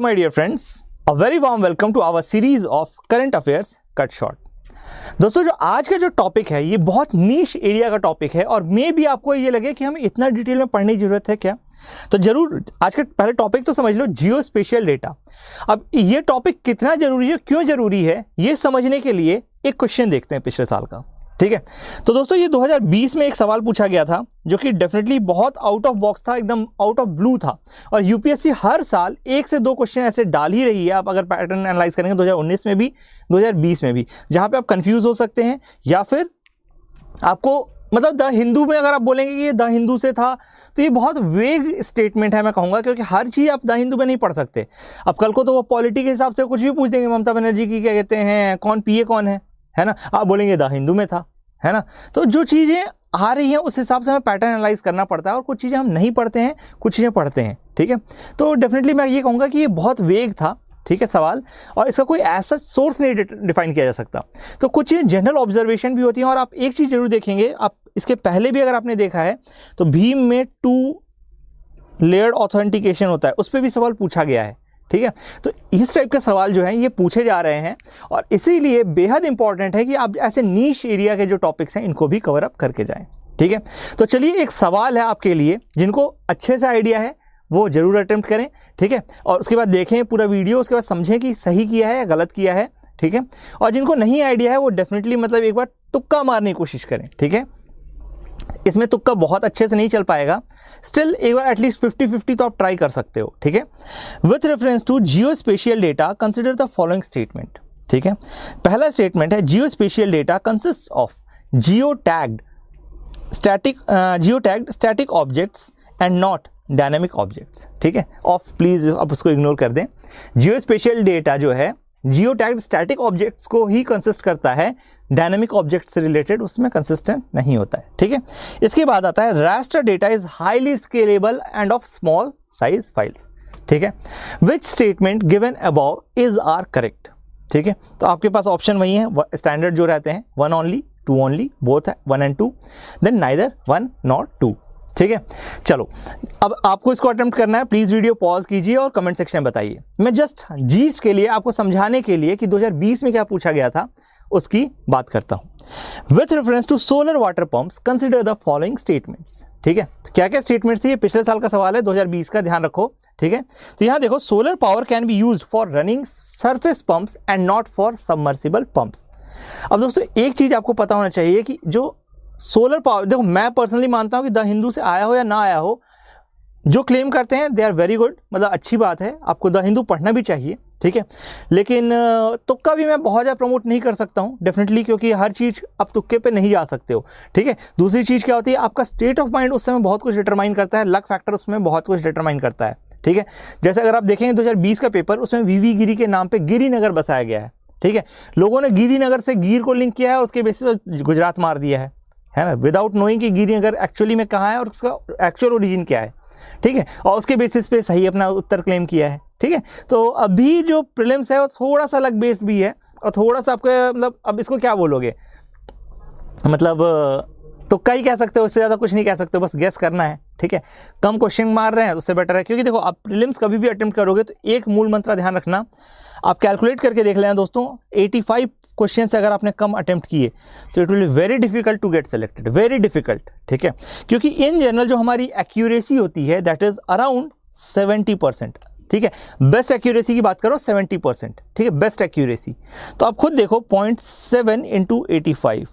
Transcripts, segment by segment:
my dear friends, a very warm welcome to our series of current affairs cut short। दोस्तों, जो आज का जो टॉपिक है ये बहुत नीश एरिया का टॉपिक है और मे भी आपको ये लगे कि हमें इतना डिटेल में पढ़ने की जरूरत है क्या, तो जरूर आज का पहले टॉपिक तो समझ लो, जियो स्पेशियल डेटा। अब ये टॉपिक कितना जरूरी है, क्यों जरूरी है, ये समझने के लिए एक क्वेश्चन देखते हैं पिछले साल का। ठीक है, तो दोस्तों ये 2020 में एक सवाल पूछा गया था जो कि डेफिनेटली बहुत आउट ऑफ बॉक्स था, एकदम आउट ऑफ ब्लू था। और यूपीएससी हर साल एक से दो क्वेश्चन ऐसे डाल ही रही है। आप अगर पैटर्न एनालाइज करेंगे 2019 में भी 2020 में भी, जहां पे आप कंफ्यूज हो सकते हैं या फिर आपको मतलब द हिंदू में अगर आप बोलेंगे कि ये द हिंदू से था तो ये बहुत वेग स्टेटमेंट है, मैं कहूँगा, क्योंकि हर चीज़ आप द हिंदू में नहीं पढ़ सकते। अब कल को तो वो पॉलिटी के हिसाब से कुछ भी पूछ देंगे, ममता बनर्जी की क्या कहते हैं, कौन पीए कौन है ना, आप बोलेंगे द हिंदू में था, है ना। तो जो चीज़ें आ रही हैं उस हिसाब से हमें पैटर्न एनालाइज करना पड़ता है और कुछ चीज़ें हम नहीं पढ़ते हैं, कुछ चीज़ें पढ़ते हैं। ठीक है, तो डेफिनेटली मैं ये कहूँगा कि ये बहुत वेग था, ठीक है, सवाल, और इसका कोई ऐसा सोर्स नहीं डिफाइन किया जा सकता। तो कुछ चीज़ें जनरल ऑब्जर्वेशन भी होती हैं। और आप एक चीज़ जरूर देखेंगे, आप इसके पहले भी अगर आपने देखा है तो भीम में 2 लेयर्ड ऑथेंटिकेशन होता है, उस पर भी सवाल पूछा गया है। ठीक है, तो इस टाइप के सवाल जो हैं ये पूछे जा रहे हैं और इसीलिए बेहद इंपॉर्टेंट है कि आप ऐसे नीश एरिया के जो टॉपिक्स हैं इनको भी कवर अप करके जाएं। ठीक है, तो चलिए एक सवाल है आपके लिए, जिनको अच्छे से आइडिया है वो जरूर अटेम्प्ट करें। ठीक है, और उसके बाद देखें पूरा वीडियो, उसके बाद समझें कि सही किया है या गलत किया है। ठीक है, और जिनको नहीं आइडिया है वो डेफिनेटली मतलब एक बार तुक्का मारने की कोशिश करें। ठीक है, इसमें तुक्का बहुत अच्छे से नहीं चल पाएगा, स्टिल एक बार एटलीस्ट 50-50 तो आप ट्राई कर सकते हो। ठीक है, with reference to Jio special data consider the following statement. ठीक है, पहला स्टेटमेंट है जियो special data consist of geotagged static objects and not dynamic objects. ठीक है, ऑफ प्लीज आप उसको इग्नोर कर दें। जियो स्पेशियल डेटा जो है जियो टैग्ड स्टैटिक ऑब्जेक्ट्स को ही कंसिस्ट करता है, डायनामिक ऑब्जेक्ट से रिलेटेड उसमें कंसिस्टेंट नहीं होता है। ठीक है, इसके बाद आता है raster data is highly scalable and of small size files. ठीक है, which statement given above is are correct. ठीक है, तो आपके पास ऑप्शन वही है, स्टैंडर्ड जो रहते हैं, 1 ओनली, 2 ओनली, बोथ है 1 and 2, देन नाइदर 1 नॉट 2। ठीक है, चलो अब आपको इसको अटेम्प्ट करना है। प्लीज वीडियो पॉज कीजिए और कमेंट सेक्शन में बताइए। मैं जस्ट जीस्ट के लिए आपको समझाने के लिए कि 2020 में क्या पूछा गया था उसकी बात करता हूं। With reference to solar water pumps consider the following statements. ठीक है, तो क्या क्या स्टेटमेंट्स थी, ये पिछले साल का सवाल है, 2020 का, ध्यान रखो। ठीक है, तो यहां देखो, solar power can be used for running surface pumps and not for submersible pumps. अब दोस्तों एक चीज आपको पता होना चाहिए कि जो सोलर पावर, देखो मैं पर्सनली मानता हूं कि द हिंदू से आया हो या ना आया हो, जो क्लेम करते हैं दे आर वेरी गुड, मतलब अच्छी बात है, आपको द हिंदू पढ़ना भी चाहिए। ठीक है, लेकिन तुक्का भी मैं बहुत ज़्यादा प्रमोट नहीं कर सकता हूं डेफिनेटली, क्योंकि हर चीज़ आप तुक्के पे नहीं जा सकते हो। ठीक है, दूसरी चीज़ क्या होती है, आपका स्टेट ऑफ माइंड उस समय बहुत कुछ डिटरमाइन करता है, लक फैक्टर उसमें बहुत कुछ डिटरमाइन करता है। ठीक है, जैसे अगर आप देखेंगे 2020 का पेपर, उसमें वीवी गिरी के नाम पर गिरिनगर बसाया गया है। ठीक है, लोगों ने गिरिनगर से गिर को लिंक किया है, उसके बेसिस पर गुजरात मार दिया है ना, विदाउट नोइंग कि गिरिनगर एक्चुअली में कहाँ है और उसका एक्चुअल ओरिजिन क्या है। ठीक है, और उसके बेसिस पे सही अपना उत्तर क्लेम किया है। ठीक है, तो अभी जो प्रीलिम्स है वो थोड़ा सा अलग बेस्ड भी है और थोड़ा सा आपके मतलब, अब इसको क्या बोलोगे, मतलब तुक्का ही कह सकते हो, उससे ज़्यादा कुछ नहीं कह सकते हो, बस गेस करना है। ठीक है, कम क्वेश्चन मार रहे हैं उससे बेटर है, क्योंकि देखो आप प्रीलिम्स कभी भी अटेम्प्ट करोगे तो एक मूल मंत्र ध्यान रखना, आप कैलकुलेट करके देख लेना दोस्तों, 85 क्वेश्चन से अगर आपने कम अटेम्प्ट किए तो it will be very difficult to get selected, very difficult. ठीक है, क्योंकि इन जनरल जो हमारी एक्यूरेसी होती है दैट इज अराउंड 70%। ठीक है, बेस्ट एक्यूरेसी की बात करो 70%। ठीक है, बेस्ट एक्यूरेसी, तो आप खुद देखो 0.7 × 85।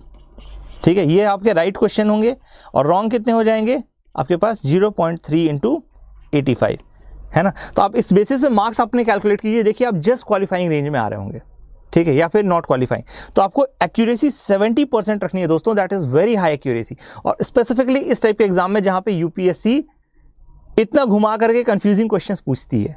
ठीक है, ये आपके राइट क्वेश्चन होंगे और रॉन्ग कितने हो जाएंगे आपके पास, 0.3 × 85, है ना। तो आप इस बेसिस से मार्क्स अपने कैलकुलेट कीजिए, देखिए आप जस्ट क्वालिफाइंग रेंज में आ रहे होंगे। ठीक है, या फिर नॉट क्वालिफाइंग, तो आपको एक्यूरेसी 70% रखनी है दोस्तों, that is very high accuracy. और स्पेसिफिकली इस टाइप के एग्जाम में जहां पे यूपीएससी इतना घुमा करके कंफ्यूजिंग क्वेश्चंस पूछती है।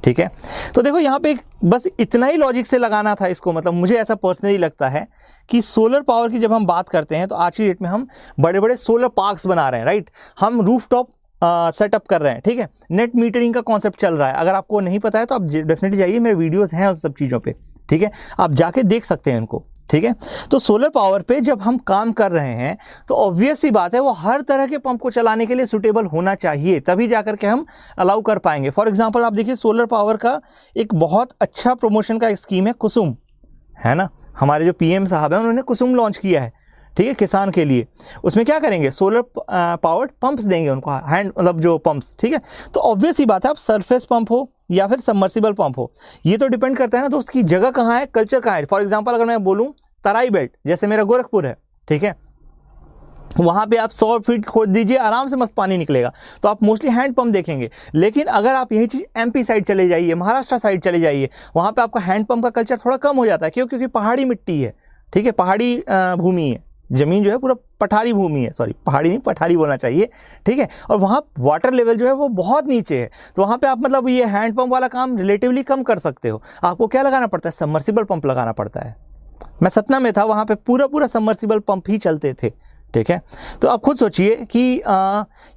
ठीक है, तो देखो यहाँ पे बस इतना ही लॉजिक से लगाना था इसको, मतलब मुझे ऐसा पर्सनली लगता है कि सोलर पावर की जब हम बात करते हैं तो आज की डेट में हम बड़े बड़े सोलर पार्क्स बना रहे हैं, राइट, हम रूफटॉप सेटअप कर रहे हैं। ठीक है, नेट मीटरिंग का कॉन्सेप्ट चल रहा है, अगर आपको नहीं पता है तो आप डेफिनेटली जाइए, मेरे वीडियोस हैं उस सब चीज़ों पे। ठीक है, आप जाके देख सकते हैं उनको। ठीक है। तो सोलर पावर पे जब हम काम कर रहे हैं तो ऑब्वियस सी बात है वो हर तरह के पंप को चलाने के लिए सुटेबल होना चाहिए, तभी जाकर के हम अलाउ कर पाएंगे। फॉर एग्जांपल आप देखिए सोलर पावर का एक बहुत अच्छा प्रमोशन का एक स्कीम है कुसुम, है ना। हमारे जो पीएम साहब हैं उन्होंने कुसुम लॉन्च किया है, ठीक है, किसान के लिए। उसमें क्या करेंगे, सोलर पावर्ड पंप्स देंगे उनको, हैंड मतलब जो पंप्स, ठीक है। तो ऑब्वियस ही बात है, आप सरफेस पंप हो या फिर सबमर्सिबल पंप हो, ये तो डिपेंड करता है ना दोस्त की जगह कहाँ है, कल्चर कहाँ है। फॉर एग्जांपल अगर मैं बोलूँ तराई बेल्ट, जैसे मेरा गोरखपुर है, ठीक है, वहाँ पे आप 100 फीट खोद दीजिए, आराम से मस्त पानी निकलेगा, तो आप मोस्टली हैंड पंप देखेंगे। लेकिन अगर आप यही चीज़ एमपी साइड चले जाइए, महाराष्ट्र साइड चले जाइए, वहाँ पे आपका हैंड पंप का कल्चर थोड़ा कम हो जाता है। क्यों? क्योंकि पहाड़ी मिट्टी है, ठीक है, पहाड़ी भूमि है, जमीन जो है पूरा पठारी भूमि है, सॉरी पहाड़ी नहीं पठारी बोलना चाहिए, ठीक है। और वहाँ वाटर लेवल जो है वो बहुत नीचे है, तो वहाँ पे आप मतलब ये हैंड पंप वाला काम रिलेटिवली कम कर सकते हो। आपको क्या लगाना पड़ता है, सबमर्सिबल पंप लगाना पड़ता है। मैं सतना में था, वहाँ पे पूरा सबमर्सिबल पंप ही चलते थे, ठीक है। तो आप खुद सोचिए कि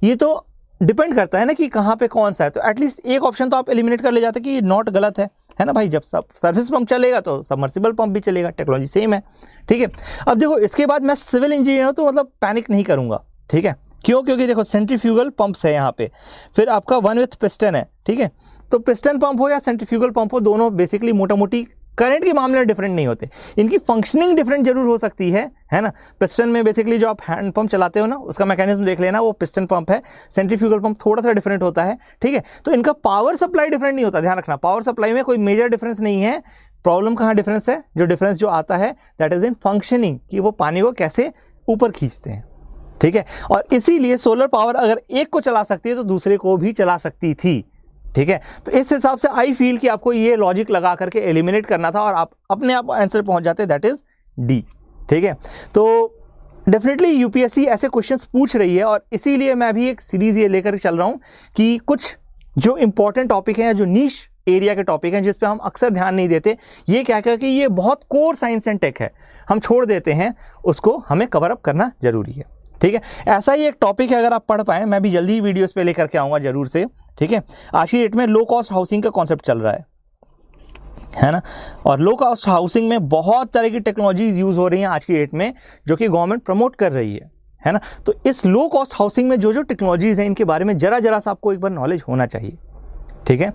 ये तो डिपेंड करता है ना कि कहाँ पे कौन सा है। तो एटलीस्ट एक ऑप्शन तो आप एलिमिनेट कर ले जाते कि ये नॉट गलत है ना भाई। जब सब सर्विस पंप चलेगा तो सबमर्सिबल पंप भी चलेगा, टेक्नोलॉजी सेम है, ठीक है। अब देखो इसके बाद मैं सिविल इंजीनियर हूँ तो मतलब पैनिक नहीं करूँगा, ठीक है। क्यों? क्योंकि देखो सेंट्रीफ्यूगल पंप्स है यहाँ पे, फिर आपका वन विथ पिस्टन है, ठीक है। तो पिस्टन पंप हो या सेंट्रीफ्यूगल पंप हो, दोनों बेसिकली मोटा मोटी करंट के मामले में डिफरेंट नहीं होते, इनकी फंक्शनिंग डिफरेंट जरूर हो सकती है ना। पिस्टन में बेसिकली जो आप हैंड पंप चलाते हो ना, उसका मैकेनिज्म देख लेना, वो पिस्टन पंप है। सेंट्रीफ्यूगल पंप थोड़ा सा डिफरेंट होता है, ठीक है। तो इनका पावर सप्लाई डिफरेंट नहीं होता, ध्यान रखना। पावर सप्लाई में कोई मेजर डिफरेंस नहीं है। प्रॉब्लम कहाँ डिफरेंस है, जो डिफरेंस जो आता है दैट इज इन फंक्शनिंग, कि वो पानी को कैसे ऊपर खींचते हैं, ठीक है। और इसीलिए सोलर पावर अगर एक को चला सकती है तो दूसरे को भी चला सकती थी, ठीक है। तो इस हिसाब से आई फील कि आपको ये लॉजिक लगा करके एलिमिनेट करना था और आप अपने आप आंसर पहुंच जाते, दैट इज डी, ठीक है। तो डेफिनेटली यूपीएससी ऐसे क्वेश्चंस पूछ रही है और इसीलिए मैं भी एक सीरीज ये लेकर चल रहा हूं कि कुछ जो इंपॉर्टेंट टॉपिक हैं, जो नीश एरिया के टॉपिक हैं, जिस पे हम अक्सर ध्यान नहीं देते, ये क्या कि ये बहुत कोर साइंस एंड टेक है, हम छोड़ देते हैं, उसको हमें कवर अप करना जरूरी है, ठीक है। ऐसा ही एक टॉपिक है, अगर आप पढ़ पाए, मैं भी जल्दी ही वीडियोस पे लेकर के आऊँगा जरूर से, ठीक है। आज की डेट में लो कॉस्ट हाउसिंग का कॉन्सेप्ट चल रहा है ना। और लो कॉस्ट हाउसिंग में बहुत तरह की टेक्नोलॉजीज यूज़ हो रही हैं आज की डेट में, जो कि गवर्नमेंट प्रमोट कर रही है ना। तो इस लो कॉस्ट हाउसिंग में जो जो टेक्नोलॉजीज हैं, इनके बारे में जरा सा आपको एक बार नॉलेज होना चाहिए, ठीक है।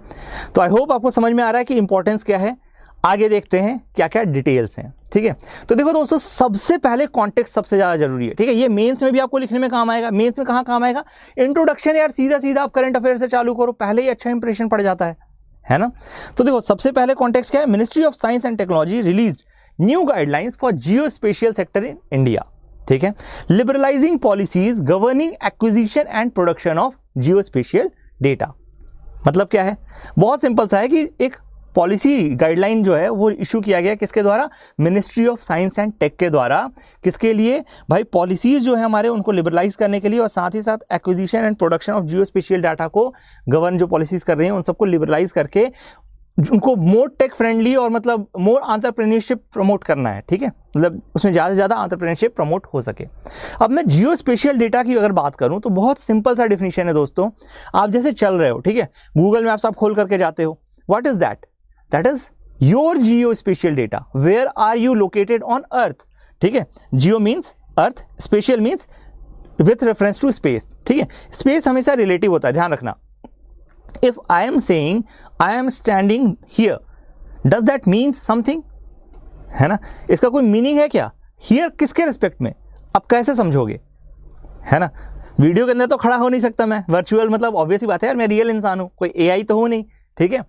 तो आई होप आपको समझ में आ रहा है कि इंपॉर्टेंस क्या है। आगे देखते हैं क्या क्या डिटेल्स हैं, ठीक है। तो देखो दोस्तों, सबसे पहले कॉन्टेक्स्ट सबसे ज़्यादा जरूरी है, ठीक है। ये मेंस में भी आपको लिखने में काम आएगा। मेंस में कहाँ काम आएगा, इंट्रोडक्शन यार, सीधा आप करंट अफेयर से चालू करो, पहले ही अच्छा इंप्रेशन पड़ जाता है ना। तो देखो सबसे पहले कॉन्टेक्स्ट क्या है, ministry of science and technology release new guidelines for geospatial sector in India, ठीक है। Liberalising policies governing acquisition and production of Jio special data. मतलब क्या है, बहुत सिंपल सा है कि एक पॉलिसी गाइडलाइन जो है वो इशू किया गया, किसके द्वारा, ministry of science and tech के द्वारा। किसके लिए भाई, पॉलिसीज जो है हमारे उनको लिबरलाइज करने के लिए, और साथ ही साथ acquisition and production of Jio spatial data को गवर्न जो पॉलिसीज कर रहे हैं उन सबको लिबरलाइज करके उनको मोर टेक फ्रेंडली और मतलब मोर एंटरप्रेन्योरशिप प्रमोट करना है, ठीक है। मतलब उसमें ज़्यादा से ज़्यादा एंटरप्रेन्योरशिप प्रमोट हो सके। अब मैं जियो स्पेशियल डेटा की अगर बात करूं तो बहुत सिंपल सा डिफिनीशन है दोस्तों। आप जैसे चल रहे हो, ठीक है, गूगल मैप्स आप खोल करके जाते हो, what is that, that is your geo special data, where are you located on earth, ठीक है। Geo means earth, spatial means with reference to space, ठीक है। स्पेस हमेशा रिलेटिव होता है, ध्यान रखना। If I am saying I am standing here, does that mean something? है ना, इसका कोई मीनिंग है क्या, here किसके रिस्पेक्ट में, आप कैसे समझोगे, है ना। वीडियो के अंदर तो खड़ा हो नहीं सकता मैं, वर्चुअल मतलब ऑब्वियस ही बात है यार, मैं रियल इंसान हूँ, कोई AI तो हो नहीं, ठीक है।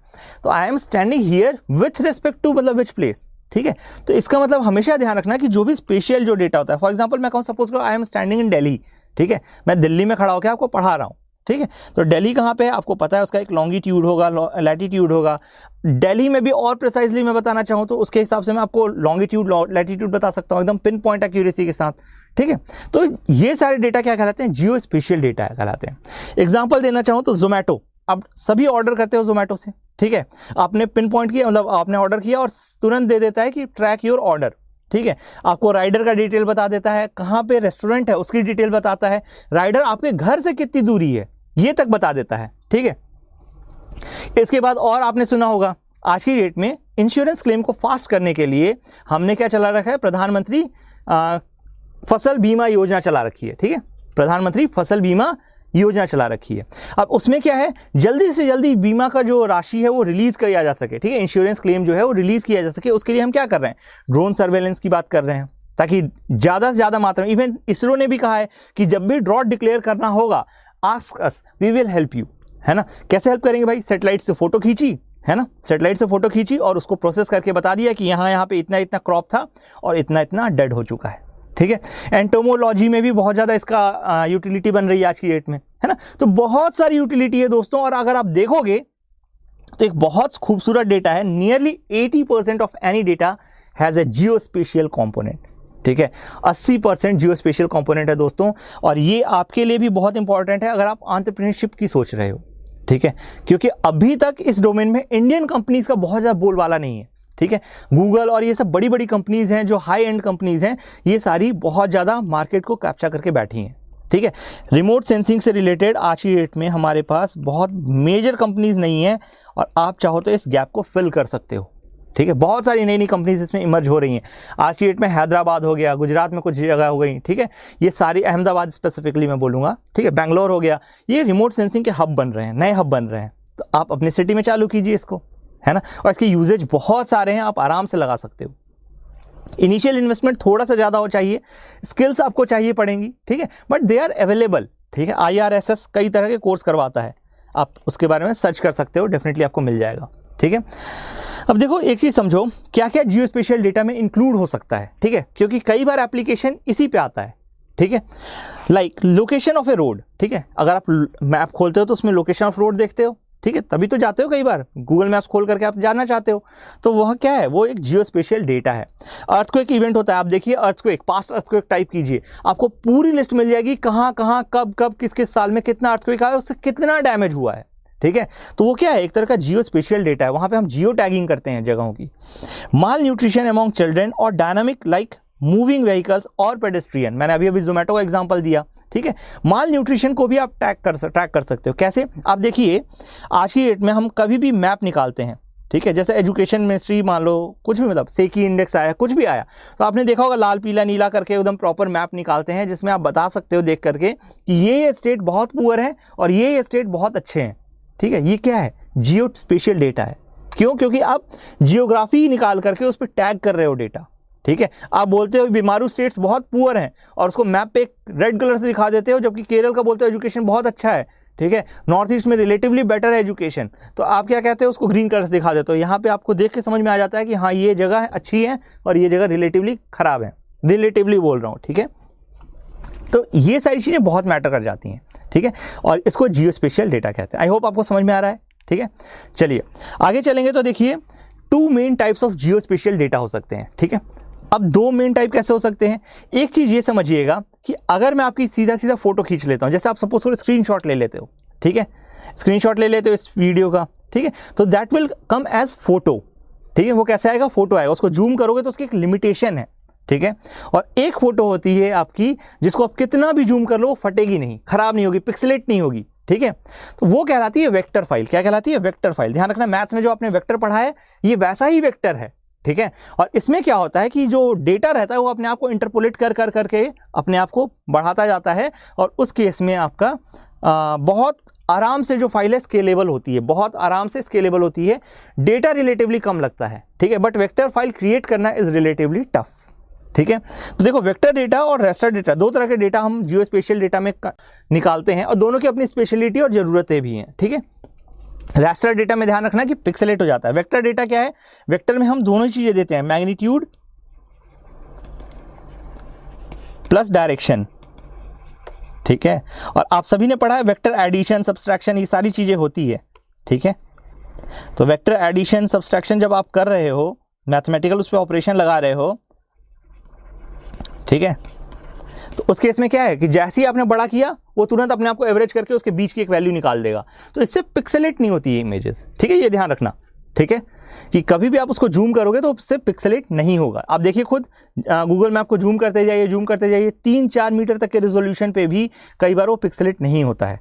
तो I am standing here with respect to मतलब विच प्लेस, ठीक है। तो इसका मतलब हमेशा ध्यान रखना कि जो भी स्पेशल जो डेटा होता है, फॉर एग्जाम्पल मैं कहूँ, सपोज करो आई एम स्टैंडिंग इन दिल्ली, ठीक है, मैं दिल्ली में खड़ा होकर आपको पढ़ा रहा हूँ, ठीक है। तो दिल्ली कहाँ पे है आपको पता है, उसका एक लॉन्गिट्यूड होगा, लैटिट्यूड होगा। दिल्ली में भी और प्रिसाइजली मैं बताना चाहूँ तो उसके हिसाब से मैं आपको लॉन्गिट्यूड लैटिट्यूड बता सकता हूँ एकदम पिन पॉइंट एक्यूरेसी के साथ, ठीक है। तो ये सारे डेटा क्या कहलाते हैं, जियो स्पेशियल डेटा कहलाते हैं। एग्जाम्पल देना चाहूँ तो जोमेटो, अब सभी ऑर्डर करते हो जोमेटो से, ठीक है। आपने पिन पॉइंट किया, मतलब आपने ऑर्डर किया और तुरंत दे देता है कि ट्रैक योर ऑर्डर, ठीक है। आपको राइडर का डिटेल बता देता है, कहाँ पे रेस्टोरेंट है उसकी डिटेल बताता है, राइडर आपके घर से कितनी दूरी है ये तक बता देता है, ठीक है। इसके बाद और आपने सुना होगा आज की डेट में इंश्योरेंस क्लेम को फास्ट करने के लिए हमने क्या चला रखा है, प्रधानमंत्री फसल बीमा योजना चला रखी है। ठीक है, प्रधानमंत्री फसल बीमा योजना चला रखी है। अब उसमें क्या है, जल्दी से जल्दी बीमा का जो राशि है वो रिलीज किया जा सके। ठीक है, इंश्योरेंस क्लेम जो है वो रिलीज किया जा सके, उसके लिए हम क्या कर रहे हैं, ड्रोन सर्वेलेंस की बात कर रहे हैं, ताकि ज़्यादा से ज़्यादा मात्रा में, इवन इसरो ने भी कहा है कि जब भी ड्रॉट डिक्लेयर करना होगा, ask us, we will help you. है ना, कैसे हेल्प करेंगे भाई, सेटेलाइट से फोटो खींची, है ना, सेटेलाइट से फोटो खींची और उसको प्रोसेस करके बता दिया कि यहाँ पे इतना इतना क्रॉप था और इतना इतना डेड हो चुका है। ठीक है, एंटोमोलॉजी में भी बहुत ज़्यादा इसका यूटिलिटी बन रही है आज की डेट में, है ना। तो बहुत सारी यूटिलिटी है दोस्तों, और अगर आप देखोगे तो एक बहुत खूबसूरत डेटा है, nearly 80% of any data has a geospatial component. ठीक है, 80% जियोस्पेशियल कंपोनेंट है दोस्तों, और ये आपके लिए भी बहुत इंपॉर्टेंट है अगर आप एंटरप्रेन्योरशिप की सोच रहे हो। ठीक है, क्योंकि अभी तक इस डोमेन में इंडियन कंपनीज का बहुत ज़्यादा बोलबाला नहीं है। ठीक है, गूगल और ये सब बड़ी बड़ी कंपनीज हैं जो हाई एंड कंपनीज हैं, ये सारी बहुत ज़्यादा मार्केट को कैप्चर करके बैठी हैं। ठीक है, रिमोट सेंसिंग से रिलेटेड आज की डेट में हमारे पास बहुत मेजर कंपनीज नहीं है, और आप चाहो तो इस गैप को फिल कर सकते हो। ठीक है, बहुत सारी नई नई कंपनीज इसमें इमर्ज हो रही हैं। आज की डेट में हैदराबाद हो गया, गुजरात में कुछ जगह हो गई। ठीक है, ये सारी, अहमदाबाद स्पेसिफिकली मैं बोलूँगा। ठीक है, बेंगलोर हो गया, ये रिमोट सेंसिंग के हब बन रहे हैं, नए हब बन रहे हैं। तो आप अपनी सिटी में चालू कीजिए इसको, है ना, और इसके यूजेज बहुत सारे हैं, आप आराम से लगा सकते हो। इनिशियल इन्वेस्टमेंट थोड़ा सा ज़्यादा हो चाहिए, स्किल्स आपको चाहिए पड़ेंगी। ठीक है, बट दे आर अवेलेबल। ठीक है, IRSS कई तरह के कोर्स करवाता है, आप उसके बारे में सर्च कर सकते हो, डेफिनेटली आपको मिल जाएगा। ठीक है, अब देखो एक चीज़ समझो, क्या क्या जियोस्पेशियल डेटा में इंक्लूड हो सकता है। ठीक है, क्योंकि कई बार एप्लीकेशन इसी पे आता है। ठीक है, like location of A road. ठीक है, अगर आप मैप खोलते हो तो उसमें लोकेशन ऑफ रोड देखते हो। ठीक है, तभी तो जाते हो, कई बार गूगल मैप्स खोल करके आप जाना चाहते हो, तो वह क्या है, वो एक जियोस्पेशियल डेटा है। अर्थक्वेक इवेंट होता है, आप देखिए अर्थक्वेक, पास्ट अर्थक्वेक टाइप कीजिए, आपको पूरी लिस्ट मिल जाएगी, कहाँ कहाँ कब कब किस किस साल में कितना अर्थक्वेक आया, उससे कितना डैमेज हुआ है। ठीक है, तो वो क्या है, एक तरह का जियोस्पेशियल डेटा है, वहाँ पे हम जियो टैगिंग करते हैं जगहों की। माल न्यूट्रिशन अमॉन्ग चिल्ड्रेन और डायनामिक लाइक मूविंग व्हीकल्स और पेडेस्ट्रियन, मैंने अभी जोमेटो का एग्जाम्पल दिया। ठीक है, माल न्यूट्रिशन को भी आप ट्रैक कर सकते हो। कैसे, आप देखिए आज की डेट में हम कभी भी मैप निकालते हैं। ठीक है, जैसे एजुकेशन मिनिस्ट्री मान लो, कुछ भी मतलब सेकी इंडेक्स आया, कुछ भी आया, तो आपने देखा होगा लाल पीला नीला करके एकदम प्रॉपर मैप निकालते हैं, जिसमें आप बता सकते हो देख करके कि ये स्टेट बहुत पुअर है और ये स्टेट बहुत अच्छे हैं। ठीक है, ये क्या है, जियो स्पेशियल डेटा है। क्यों, क्योंकि आप जियोग्राफी निकाल करके उस पर टैग कर रहे हो डेटा। ठीक है, आप बोलते हो बीमारू स्टेट्स बहुत पुअर हैं और उसको मैप पे रेड कलर से दिखा देते हो, जबकि केरल का बोलते हो एजुकेशन बहुत अच्छा है। ठीक है, नॉर्थ ईस्ट में रिलेटिवली बेटर है एजुकेशन, तो आप क्या कहते हो, उसको ग्रीन कलर से दिखा देते हो। यहाँ पे आपको देख के समझ में आ जाता है कि हाँ ये जगह अच्छी है और ये जगह रिलेटिवली खराब है, रिलेटिवली बोल रहा हूँ। ठीक है, तो ये सारी चीज़ें बहुत मैटर कर जाती हैं। ठीक है, और इसको जियोस्पेशियल डेटा कहते हैं। आई होप आपको समझ में आ रहा है। ठीक है, चलिए आगे चलेंगे तो देखिए 2 main types of geospatial data हो सकते हैं। ठीक है, अब 2 मेन टाइप कैसे हो सकते हैं, एक चीज़ ये समझिएगा कि अगर मैं आपकी सीधा सीधा फोटो खींच लेता हूँ, जैसे आप सपोज करो स्क्रीनशॉट ले लेते हो। ठीक है, स्क्रीनशॉट ले लेते हो इस वीडियो का। ठीक है, तो that will come as photo. ठीक है, वो कैसे आएगा, फोटो आएगा, उसको जूम करोगे तो उसकी एक लिमिटेशन है। ठीक है, और एक फोटो होती है आपकी जिसको आप कितना भी जूम कर लो वो फटेगी नहीं, खराब नहीं होगी, पिक्सेलेट नहीं होगी। ठीक है, तो वो कहलाती है वेक्टर फाइल। क्या कहलाती है, वेक्टर फाइल। ध्यान रखना, मैथ्स में जो आपने वेक्टर पढ़ा है ये वैसा ही वेक्टर है। ठीक है, और इसमें क्या होता है कि जो डेटा रहता है वो अपने आप को इंटरपोलेट कर करके अपने आप को बढ़ाता जाता है, और उस केस में आपका बहुत आराम से जो फाइल है स्केलेबल होती है, बहुत आराम से स्केलेबल होती है, डेटा रिलेटिवली कम लगता है। ठीक है, बट वेक्टर फाइल क्रिएट करना इज रिलेटिवली टफ। ठीक है, तो देखो वेक्टर डेटा और रेस्टर डेटा, 2 तरह के डेटा हम जियोस्पेशियल डेटा में निकालते हैं, और दोनों की अपनी स्पेशलिटी और ज़रूरतें भी हैं। ठीक है, रास्टर डेटा में ध्यान रखना कि पिक्सेलेट हो जाता है। वेक्टर डेटा क्या है, वेक्टर में हम दोनों चीजें देते हैं, मैग्नीट्यूड प्लस डायरेक्शन। ठीक है, और आप सभी ने पढ़ा है वेक्टर एडिशन सब्सट्रैक्शन, ये सारी चीजें होती है। ठीक है, तो वेक्टर एडिशन सब्सट्रैक्शन जब आप कर रहे हो, मैथमेटिकल उस पर ऑपरेशन लगा रहे हो, ठीक है, तो उस केस में क्या है कि जैसे ही आपने बड़ा किया वो तुरंत अपने आप को एवरेज करके उसके बीच की एक वैल्यू निकाल देगा, तो इससे पिक्सेलेट नहीं होती है इमेजेस। ठीक है, ये ध्यान रखना। ठीक है, कि कभी भी आप उसको जूम करोगे तो उससे पिक्सेलेट नहीं होगा। आप देखिए खुद गूगल मैप को जूम करते जाइए 3-4 मीटर तक के रेजोल्यूशन पे भी कई बार वो पिक्सेलेट नहीं होता है।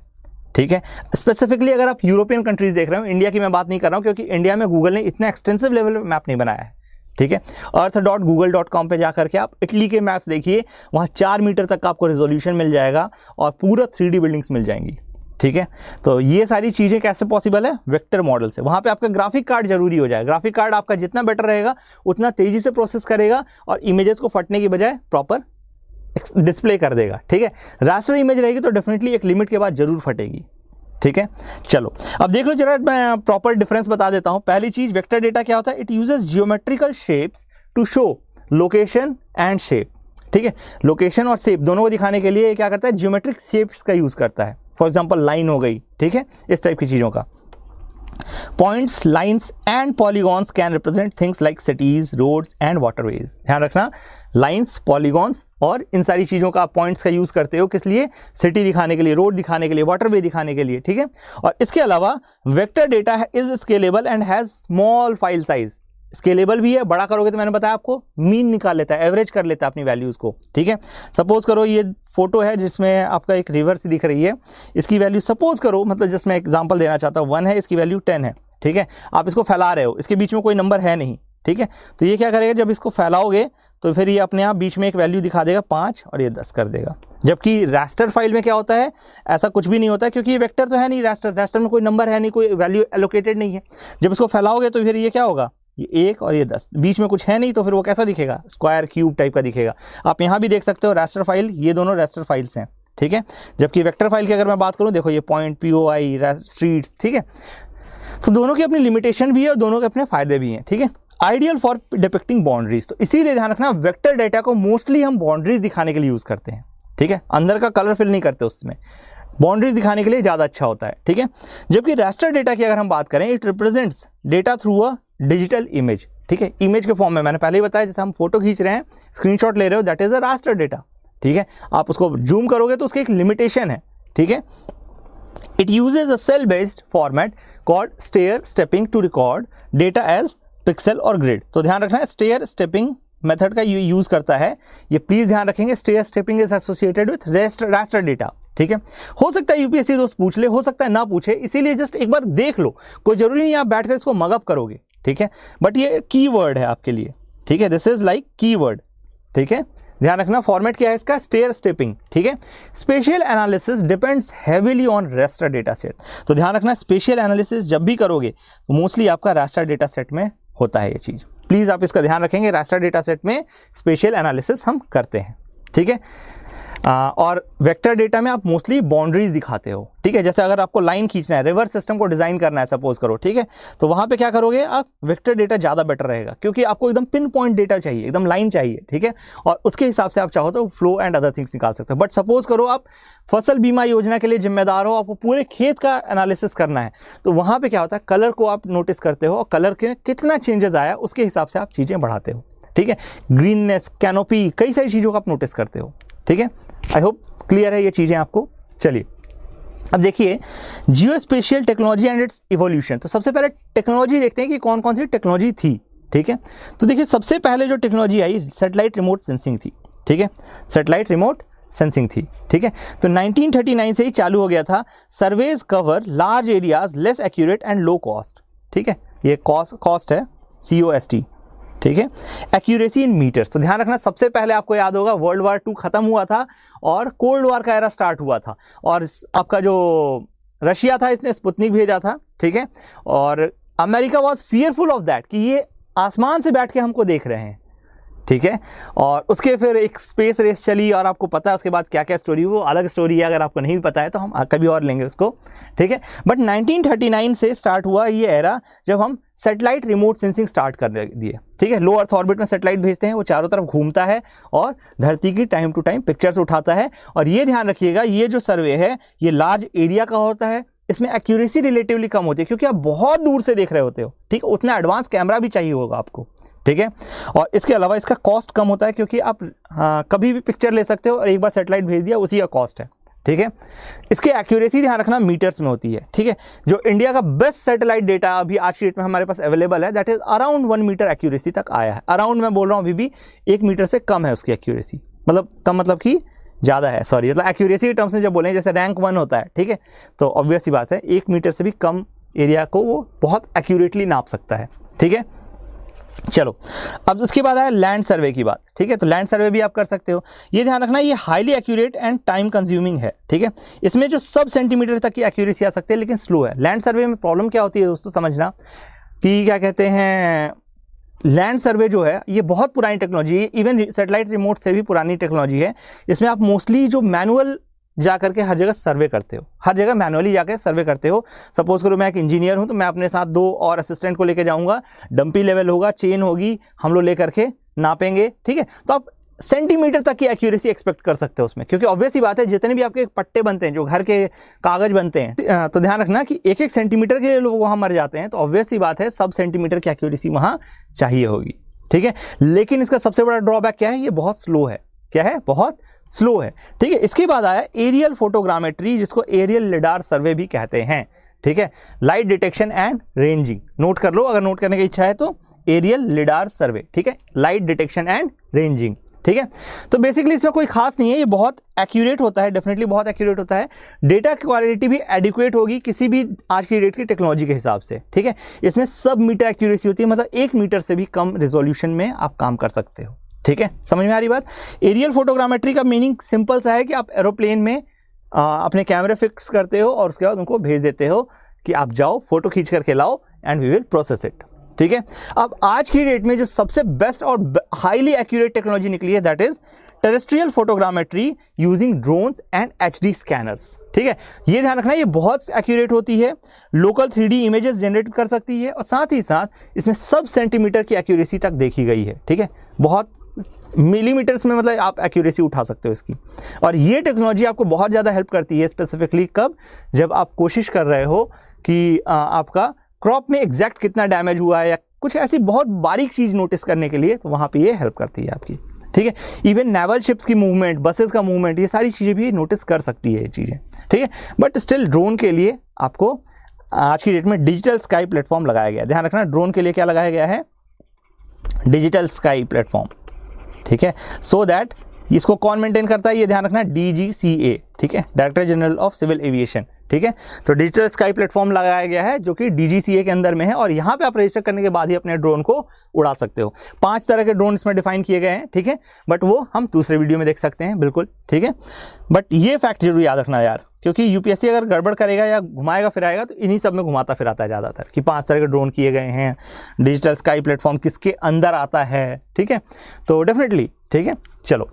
ठीक है। स्पेसिफिकली अगर आप यूरोपियन कंट्रीज देख रहे हो, इंडिया की मैं बात नहीं कर रहा हूँ, क्योंकि इंडिया में गूगल ने इतना एक्सटेंसिव लेवल पे मैप नहीं बनाया है, ठीक है। earth.google.com पे जा करके आप इटली के मैप्स देखिए, वहाँ 4 मीटर तक का आपको रेजोल्यूशन मिल जाएगा और पूरा 3D बिल्डिंग्स मिल जाएंगी, ठीक है। तो ये सारी चीज़ें कैसे पॉसिबल है? वेक्टर मॉडल से। वहाँ पे आपका ग्राफिक कार्ड जरूरी हो जाएगा। ग्राफिक कार्ड आपका जितना बेटर रहेगा उतना तेजी से प्रोसेस करेगा और इमेजेस को फटने की बजाय प्रॉपर डिस्प्ले कर देगा, ठीक है। रास्टर इमेज रहेगी तो डेफिनेटली एक लिमिट के बाद जरूर फटेगी, ठीक है। चलो अब देख लो जरा, मैं प्रॉपर डिफरेंस बता देता हूं। पहली चीज, वेक्टर डेटा क्या होता है? It uses geometrical shapes to show location and shape, ठीक है। लोकेशन और शेप दोनों को दिखाने के लिए क्या करता है? जियोमेट्रिक शेप्स का यूज करता है। फॉर एग्जांपल लाइन हो गई, ठीक है, इस टाइप की चीजों का। Points, lines and polygons can represent things like cities, roads and waterways. ध्यान रखना, लाइन्स, पॉलीगॉन्स और इन सारी चीज़ों का पॉइंट्स का यूज़ करते हो, किस लिए? सिटी दिखाने के लिए, रोड दिखाने के लिए, वाटरवे दिखाने के लिए, ठीक है। और इसके अलावा vector data is scalable and has small file size. Scalable भी है, बड़ा करोगे तो मैंने बताया आपको मीन निकाल लेता है, एवरेज कर लेता है अपनी वैल्यूज़ को, ठीक है। सपोज करो ये फोटो है जिसमें आपका एक रिवर सी दिख रही है, इसकी वैल्यू सपोज करो, मतलब जिसमें एग्जांपल देना चाहता हूँ, 1 है, इसकी वैल्यू 10 है, ठीक है। आप इसको फैला रहे हो, इसके बीच में कोई नंबर है नहीं, ठीक है। तो ये क्या करेगा? जब इसको फैलाओगे तो फिर ये अपने आप बीच में एक वैल्यू दिखा देगा 5 और ये 10 कर देगा। जबकि रास्टर फाइल में क्या होता है? ऐसा कुछ भी नहीं होता है, क्योंकि ये वेक्टर तो है नहीं, रास्टर में कोई नंबर है नहीं, कोई वैल्यू एलोकेटेड नहीं है। जब इसको फैलाओगे तो फिर ये क्या होगा? ये 1 और ये 10, बीच में कुछ है नहीं, तो फिर वो कैसा दिखेगा? स्क्वायर, क्यूब टाइप का दिखेगा। आप यहाँ भी देख सकते हो रास्टर फाइल, ये दोनों रास्टर फाइल्स हैं, ठीक है। जबकि वेक्टर फाइल की अगर मैं बात करूँ, देखो ये पॉइंट, POI, स्ट्रीट्स, ठीक है। तो दोनों की अपनी लिमिटेशन भी है और दोनों के अपने फायदे भी हैं, ठीक है। आइडियल फॉर डिपिक्टिंग बाउंड्रीज, तो इसीलिए ध्यान रखना, वेक्टर डेटा को मोस्टली हम बाउंड्रीज दिखाने के लिए यूज करते हैं, ठीक है। अंदर का कलर फिल नहीं करते, उसमें बाउंड्रीज दिखाने के लिए ज़्यादा अच्छा होता है, ठीक है। जबकि रास्टर डेटा की अगर हम बात करें, it represents data through a digital image, ठीक है। इमेज के फॉर्म में, मैंने पहले ही बताया, जैसे हम फोटो खींच रहे हैं, स्क्रीनशॉट ले रहे हो, that is a raster data, ठीक है। आप उसको जूम करोगे तो उसकी एक लिमिटेशन है, ठीक है। It uses a cell-based format called stair stepping to record data as pixel और grid। तो ध्यान रखना है, stair stepping मेथड का यूज करता है। ये प्लीज ध्यान रखेंगे, stair stepping is associated with raster data, ठीक है। हो सकता है यूपीएससी दोस्त पूछ ले, हो सकता है ना पूछे, इसीलिए जस्ट एक बार देख लो, कोई जरूरी नहीं आप बैठकर इसको मगअप करोगे, ठीक है। बट ये कीवर्ड है आपके लिए, ठीक है। दिस इज लाइक कीवर्ड, ठीक है। ध्यान रखना, फॉर्मेट क्या है इसका? स्टेयर स्टेपिंग, ठीक है। Spatial analysis depends heavily on raster data set. तो ध्यान रखना, स्पेशियल एनालिसिस जब भी करोगे तो मोस्टली आपका रास्टर डेटा सेट में होता है ये चीज। प्लीज आप इसका ध्यान रखेंगे, रास्टर डेटा सेट में स्पेशियल एनालिसिस हम करते हैं, ठीक है। और वेक्टर डेटा में आप मोस्टली बाउंड्रीज दिखाते हो, ठीक है। जैसे अगर आपको लाइन खींचना है, रिवर सिस्टम को डिजाइन करना है सपोज करो, ठीक है, तो वहां पे क्या करोगे आप? वेक्टर डेटा ज्यादा बेटर रहेगा, क्योंकि आपको एकदम पिन पॉइंट डेटा चाहिए, एकदम लाइन चाहिए, ठीक है। और उसके हिसाब से आप चाहो तो फ्लो एंड अदर थिंग्स निकाल सकते हो। बट सपोज करो आप फसल बीमा योजना के लिए जिम्मेदार हो, आपको पूरे खेत का एनालिसिस करना है, तो वहां पे क्या होता है? कलर को आप नोटिस करते हो और कलर के कितना चेंजेस आया उसके हिसाब से आप चीजें बढ़ाते हो, ठीक है। ग्रीननेस, कैनोपी, कई सारी चीजों को आप नोटिस करते हो, ठीक है। आई होप क्लियर है ये चीजें आपको। चलिए अब देखिए geospatial technology and it's evolution. तो सबसे पहले टेक्नोलॉजी देखते हैं कि कौन कौन सी टेक्नोलॉजी थी, ठीक है। तो देखिए सबसे पहले जो टेक्नोलॉजी आई, सैटेलाइट रिमोट सेंसिंग थी, ठीक है। सैटेलाइट रिमोट सेंसिंग थी, ठीक है। तो 1939 से ही चालू हो गया था। Surveys cover large areas, less accurate and low cost, ठीक है। ये कॉस्ट है COST, ठीक है। एक्यूरेसी इन मीटर्स, तो ध्यान रखना, सबसे पहले आपको याद होगा वर्ल्ड वार 2 खत्म हुआ था और कोल्ड वार का एरा स्टार्ट हुआ था, और आपका जो रशिया था इसने स्पुतनिक भेजा था, ठीक है। और America was fearful of that कि ये आसमान से बैठ के हमको देख रहे हैं, ठीक है। और उसके फिर एक स्पेस रेस चली और आपको पता है उसके बाद क्या क्या स्टोरी, वो अलग स्टोरी है, अगर आपको नहीं भी पता है तो हम कभी और लेंगे उसको, ठीक है। बट 1939 से स्टार्ट हुआ ये एरा जब हम सैटेलाइट रिमोट सेंसिंग स्टार्ट कर दिए, ठीक है। लो अर्थ ऑर्बिट में सैटेलाइट भेजते हैं, वो चारों तरफ घूमता है और धरती की टाइम टू टाइम पिक्चर्स उठाता है। और ये ध्यान रखिएगा, ये जो सर्वे है ये लार्ज एरिया का होता है, इसमें एक्यूरेसी रिलेटिवली कम होती है क्योंकि आप बहुत दूर से देख रहे होते हो, ठीक है। उतना एडवांस कैमरा भी चाहिए होगा आपको, ठीक है। और इसके अलावा इसका कॉस्ट कम होता है क्योंकि आप कभी भी पिक्चर ले सकते हो और एक बार सैटेलाइट भेज दिया उसी का कॉस्ट है, ठीक है। इसकी एक्यूरेसी ध्यान रखना मीटर्स में होती है, ठीक है। जो इंडिया का बेस्ट सैटेलाइट डेटा अभी आज की डेट में हमारे पास अवेलेबल है, that is around 1 metre accuracy तक आया है। अराउंड मैं बोल रहा हूं, अभी भी 1 मीटर से कम है उसकी एक्यूरेसी, मतलब कम मतलब कि ज़्यादा है, सॉरी मतलब एक्यूरेसी के टर्म्स में जब बोलें जैसे रैंक 1 होता है, ठीक है, तो ऑब्वियस सी बात है 1 मीटर से भी कम एरिया को वो बहुत एक्यूरेटली नाप सकता है, ठीक है। चलो अब उसके बाद आया लैंड सर्वे की बात, ठीक है, तो लैंड सर्वे भी आप कर सकते हो। ये ध्यान रखना ये highly accurate and time consuming है, ठीक है, इसमें जो सब सेंटीमीटर तक की एक्यूरेसी आ सकती है लेकिन स्लो है। लैंड सर्वे में प्रॉब्लम क्या होती है दोस्तों, समझना कि क्या कहते हैं, लैंड सर्वे जो है ये बहुत पुरानी टेक्नोलॉजी है, इवन सैटेलाइट रिमोट से भी पुरानी टेक्नोलॉजी है। इसमें आप मोस्टली जो मैनुअल जा करके हर जगह सर्वे करते हो, हर जगह मैनुअली जाकर सर्वे करते हो। सपोज करो मैं एक इंजीनियर हूं तो मैं अपने साथ 2 और असिस्टेंट को लेकर जाऊंगा, डंपी लेवल होगा, चेन होगी, हम लोग लेकर के नापेंगे, ठीक है, तो आप सेंटीमीटर तक की एक्यूरेसी एक्सपेक्ट कर सकते हो उसमें, क्योंकि ऑब्वियस ही बात है जितने भी आपके पट्टे बनते हैं, जो घर के कागज बनते हैं, तो ध्यान रखना कि 1-1 सेंटीमीटर के लिए लोग वहां मर जाते हैं, तो ऑब्वियस ही बात है सब सेंटीमीटर की एक्यूरेसी वहां चाहिए होगी, ठीक है। लेकिन इसका सबसे बड़ा ड्रॉबैक क्या है, ये बहुत स्लो है। क्या है, बहुत स्लो है, ठीक है। इसके बाद आया एरियल फोटोग्रामेट्री, जिसको एरियल लिडार सर्वे भी कहते हैं, ठीक है, light detection and ranging. Note कर लो अगर नोट करने की इच्छा है तो, एरियल लिडार सर्वे, ठीक है, लाइट डिटेक्शन एंड रेंजिंग, ठीक है। तो बेसिकली इसमें कोई खास नहीं है, ये बहुत एक्यूरेट होता है, डेफिनेटली बहुत एक्यूरेट होता है। डेटा क्वालिटी भी एडिक्वेट होगी किसी भी आज की डेट की टेक्नोलॉजी के हिसाब से, ठीक है। इसमें सब मीटर एक्यूरेसी होती है, मतलब 1 मीटर से भी कम रेजोल्यूशन में आप काम कर सकते हो, ठीक है, समझ में आ रही बात। एरियल फोटोग्रामेट्री का मीनिंग सिंपल सा है कि आप एरोप्लेन में अपने कैमरे फिक्स करते हो और उसके बाद उनको भेज देते हो कि आप जाओ फोटो खींच करके लाओ and we will process it, ठीक है। अब आज की डेट में जो सबसे बेस्ट और हाईली एक्यूरेट टेक्नोलॉजी निकली है that is terrestrial photogrammetry using drones and HD scanners, ठीक है। ये ध्यान रखना ये बहुत एक्यूरेट होती है, लोकल 3D इमेजेस जनरेट कर सकती है और साथ ही साथ इसमें सब सेंटीमीटर की एक्यूरेसी तक देखी गई है, ठीक है, बहुत मिलीमीटर्स में मतलब आप एक्यूरेसी उठा सकते हो इसकी। और ये टेक्नोलॉजी आपको बहुत ज़्यादा हेल्प करती है, स्पेसिफिकली कब, जब आप कोशिश कर रहे हो कि आपका क्रॉप में एग्जैक्ट कितना डैमेज हुआ है या कुछ ऐसी बहुत बारीक चीज़ नोटिस करने के लिए, तो वहाँ पे ये हेल्प करती है आपकी, ठीक है। इवन नेवल शिप्स की मूवमेंट, बसेस का मूवमेंट, ये सारी चीज़ें भी नोटिस कर सकती है ये चीज़ें, ठीक है। बट स्टिल ड्रोन के लिए आपको आज की डेट में डिजिटल स्काई प्लेटफॉर्म लगाया गया है। ध्यान रखना ड्रोन के लिए क्या लगाया गया है, डिजिटल स्काई प्लेटफॉर्म, ठीक है। सो दैट इसको कौन मेंटेन करता है, ये ध्यान रखना DGCA, ठीक है, director general of civil aviation, ठीक है। तो डिजिटल स्काई प्लेटफॉर्म लगाया गया है जो कि DGCA के अंदर में है और यहाँ पे आप रजिस्टर करने के बाद ही अपने ड्रोन को उड़ा सकते हो। 5 तरह के ड्रोन इसमें डिफाइन किए गए हैं, ठीक है, बट वो हम दूसरे वीडियो में देख सकते हैं, बिल्कुल, ठीक है। बट ये फैक्ट जरूर याद रखना यार, क्योंकि UPSC अगर गड़बड़ करेगा या घुमाएगा फिराएगा तो इन्हीं सब में घुमाता फिराता है ज़्यादातर, कि 5 तरह के ड्रोन किए गए हैं, डिजिटल स्काई प्लेटफॉर्म किसके अंदर आता है, ठीक है, तो डेफिनेटली, ठीक है। चलो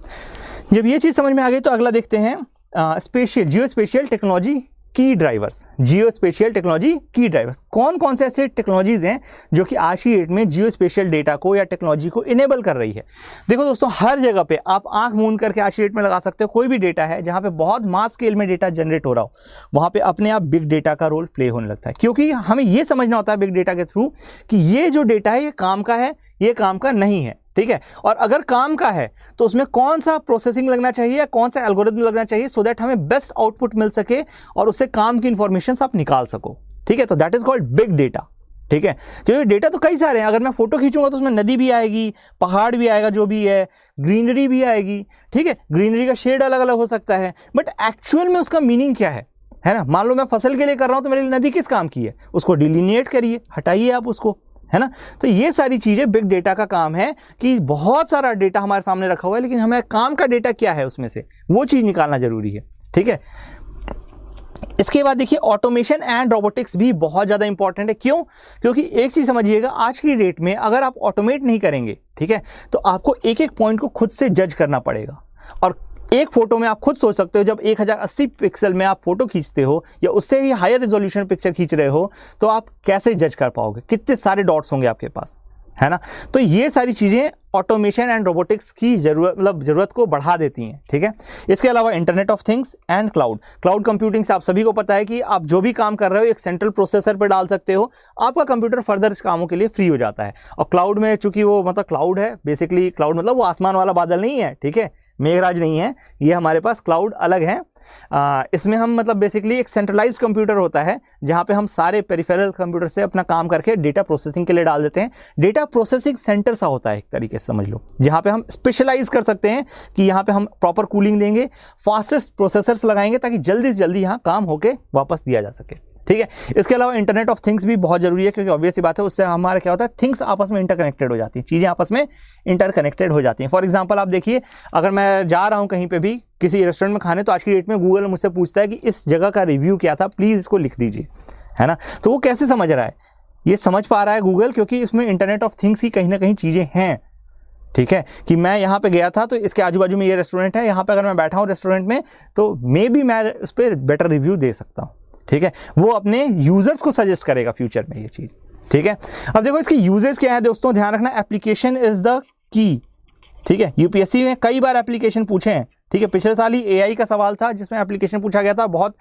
जब ये चीज़ समझ में आ गई तो अगला देखते हैं जियो स्पेशियल टेक्नोलॉजी की ड्राइवर्स। जियो स्पेशियल टेक्नोलॉजी की ड्राइवर्स कौन कौन से ऐसे टेक्नोलॉजीज हैं जो कि आज की डेट में जियो स्पेशियल डेटा को या टेक्नोलॉजी को इनेबल कर रही है। देखो दोस्तों, हर जगह पे आप आंख मूंद करके आज की डेट में लगा सकते हो, कोई भी डेटा है जहां पे बहुत मास स्केल में डेटा जनरेट हो रहा हो, वहां पे अपने आप बिग डेटा का रोल प्ले होने लगता है, क्योंकि हमें ये समझना होता है बिग डेटा के थ्रू कि ये जो डेटा है ये काम का है, ये काम का नहीं है, ठीक है। और अगर काम का है तो उसमें कौन सा प्रोसेसिंग लगना चाहिए या कौन सा एल्गोरिथम लगना चाहिए, सो दैट हमें बेस्ट आउटपुट मिल सके और उससे काम की इंफॉर्मेशन आप निकाल सको, ठीक है। तो that is called big data, ठीक है। क्योंकि डेटा तो कई सारे हैं, अगर मैं फोटो खींचूंगा तो उसमें नदी भी आएगी, पहाड़ भी आएगा, जो भी है, ग्रीनरी भी आएगी, ठीक है। ग्रीनरी का शेड अलग अलग हो सकता है, बट एक्चुअल में उसका मीनिंग क्या है ना। मान लो मैं फसल के लिए कर रहा हूं तो मेरे लिए नदी किस काम की है, उसको डिलीनिएट करिए, हटाइए आप उसको, है ना। तो ये सारी चीजें बिग डेटा का काम है कि बहुत सारा डेटा हमारे सामने रखा हुआ है, लेकिन हमें काम का डेटा क्या है उसमें से वो चीज निकालना जरूरी है, ठीक है। इसके बाद देखिए ऑटोमेशन एंड रोबोटिक्स भी बहुत ज्यादा इंपॉर्टेंट है। क्यों? क्योंकि एक चीज समझिएगा, आज की डेट में अगर आप ऑटोमेट नहीं करेंगे, ठीक है, तो आपको एक एक पॉइंट को खुद से जज करना पड़ेगा। और एक फोटो में आप खुद सोच सकते हो, जब 1080 पिक्सल में आप फोटो खींचते हो या उससे भी हायर रेजोल्यूशन पिक्चर खींच रहे हो, तो आप कैसे जज कर पाओगे, कितने सारे डॉट्स होंगे आपके पास, है ना। तो ये सारी चीजें ऑटोमेशन एंड रोबोटिक्स की जरूरत को बढ़ा देती हैं, ठीक है। इसके अलावा internet of things and cloud computing से आप सभी को पता है कि आप जो भी काम कर रहे हो एक सेंट्रल प्रोसेसर पर डाल सकते हो, आपका कंप्यूटर फर्दर कामों के लिए फ्री हो जाता है। और क्लाउड में चूंकि वो मतलब क्लाउड है, बेसिकली क्लाउड मतलब वो आसमान वाला बादल नहीं है, ठीक है, मेघराज नहीं है, ये हमारे पास क्लाउड अलग है। इसमें हम मतलब बेसिकली एक सेंट्रलाइज्ड कंप्यूटर होता है जहां पे हम सारे पेरिफेरल कंप्यूटर से अपना काम करके डेटा प्रोसेसिंग के लिए डाल देते हैं। डेटा प्रोसेसिंग सेंटर सा होता है एक तरीके से समझ लो, जहां पे हम स्पेशलाइज कर सकते हैं कि यहाँ पे हम प्रॉपर कूलिंग देंगे, फास्टेस्ट प्रोसेसर्स लगाएंगे ताकि जल्दी से जल्दी यहाँ काम होके वापस दिया जा सके। ठीक है, इसके अलावा इंटरनेट ऑफ थिंग्स भी बहुत जरूरी है, क्योंकि ऑब्वियस सी बात है उससे हमारा क्या होता है, थिंग्स आपस में इंटरकनेक्टेड हो जाती हैं, चीज़ें आपस में इंटरकनेक्टेड हो जाती हैं। फॉर एग्जांपल आप देखिए, अगर मैं जा रहा हूं कहीं पे भी किसी रेस्टोरेंट में खाने, तो आज की डेट में गूगल मुझसे पूछता है कि इस जगह का रिव्यू क्या था, प्लीज़ इसको लिख दीजिए, है ना। तो वो कैसे समझ रहा है, ये समझ पा रहा है गूगल, क्योंकि इसमें इंटरनेट ऑफ थिंग्स की कहीं ना कहीं चीज़ें हैं। ठीक है, कि मैं यहाँ पे गया था तो इसके आजू बाजू में ये रेस्टोरेंट है, यहाँ पे अगर मैं बैठा हूँ रेस्टोरेंट में तो मे बी मैं उस पर बेटर रिव्यू दे सकता हूँ। ठीक है, वो अपने यूजर्स को सजेस्ट करेगा फ्यूचर में ये चीज। ठीक है, अब देखो इसकी यूजेस क्या है दोस्तों, ध्यान रखना, एप्लीकेशन इज द की। ठीक है, यूपीएससी में कई बार एप्लीकेशन पूछे हैं। ठीक है, पिछले साल ही एआई का सवाल था जिसमें एप्लीकेशन पूछा गया था, बहुत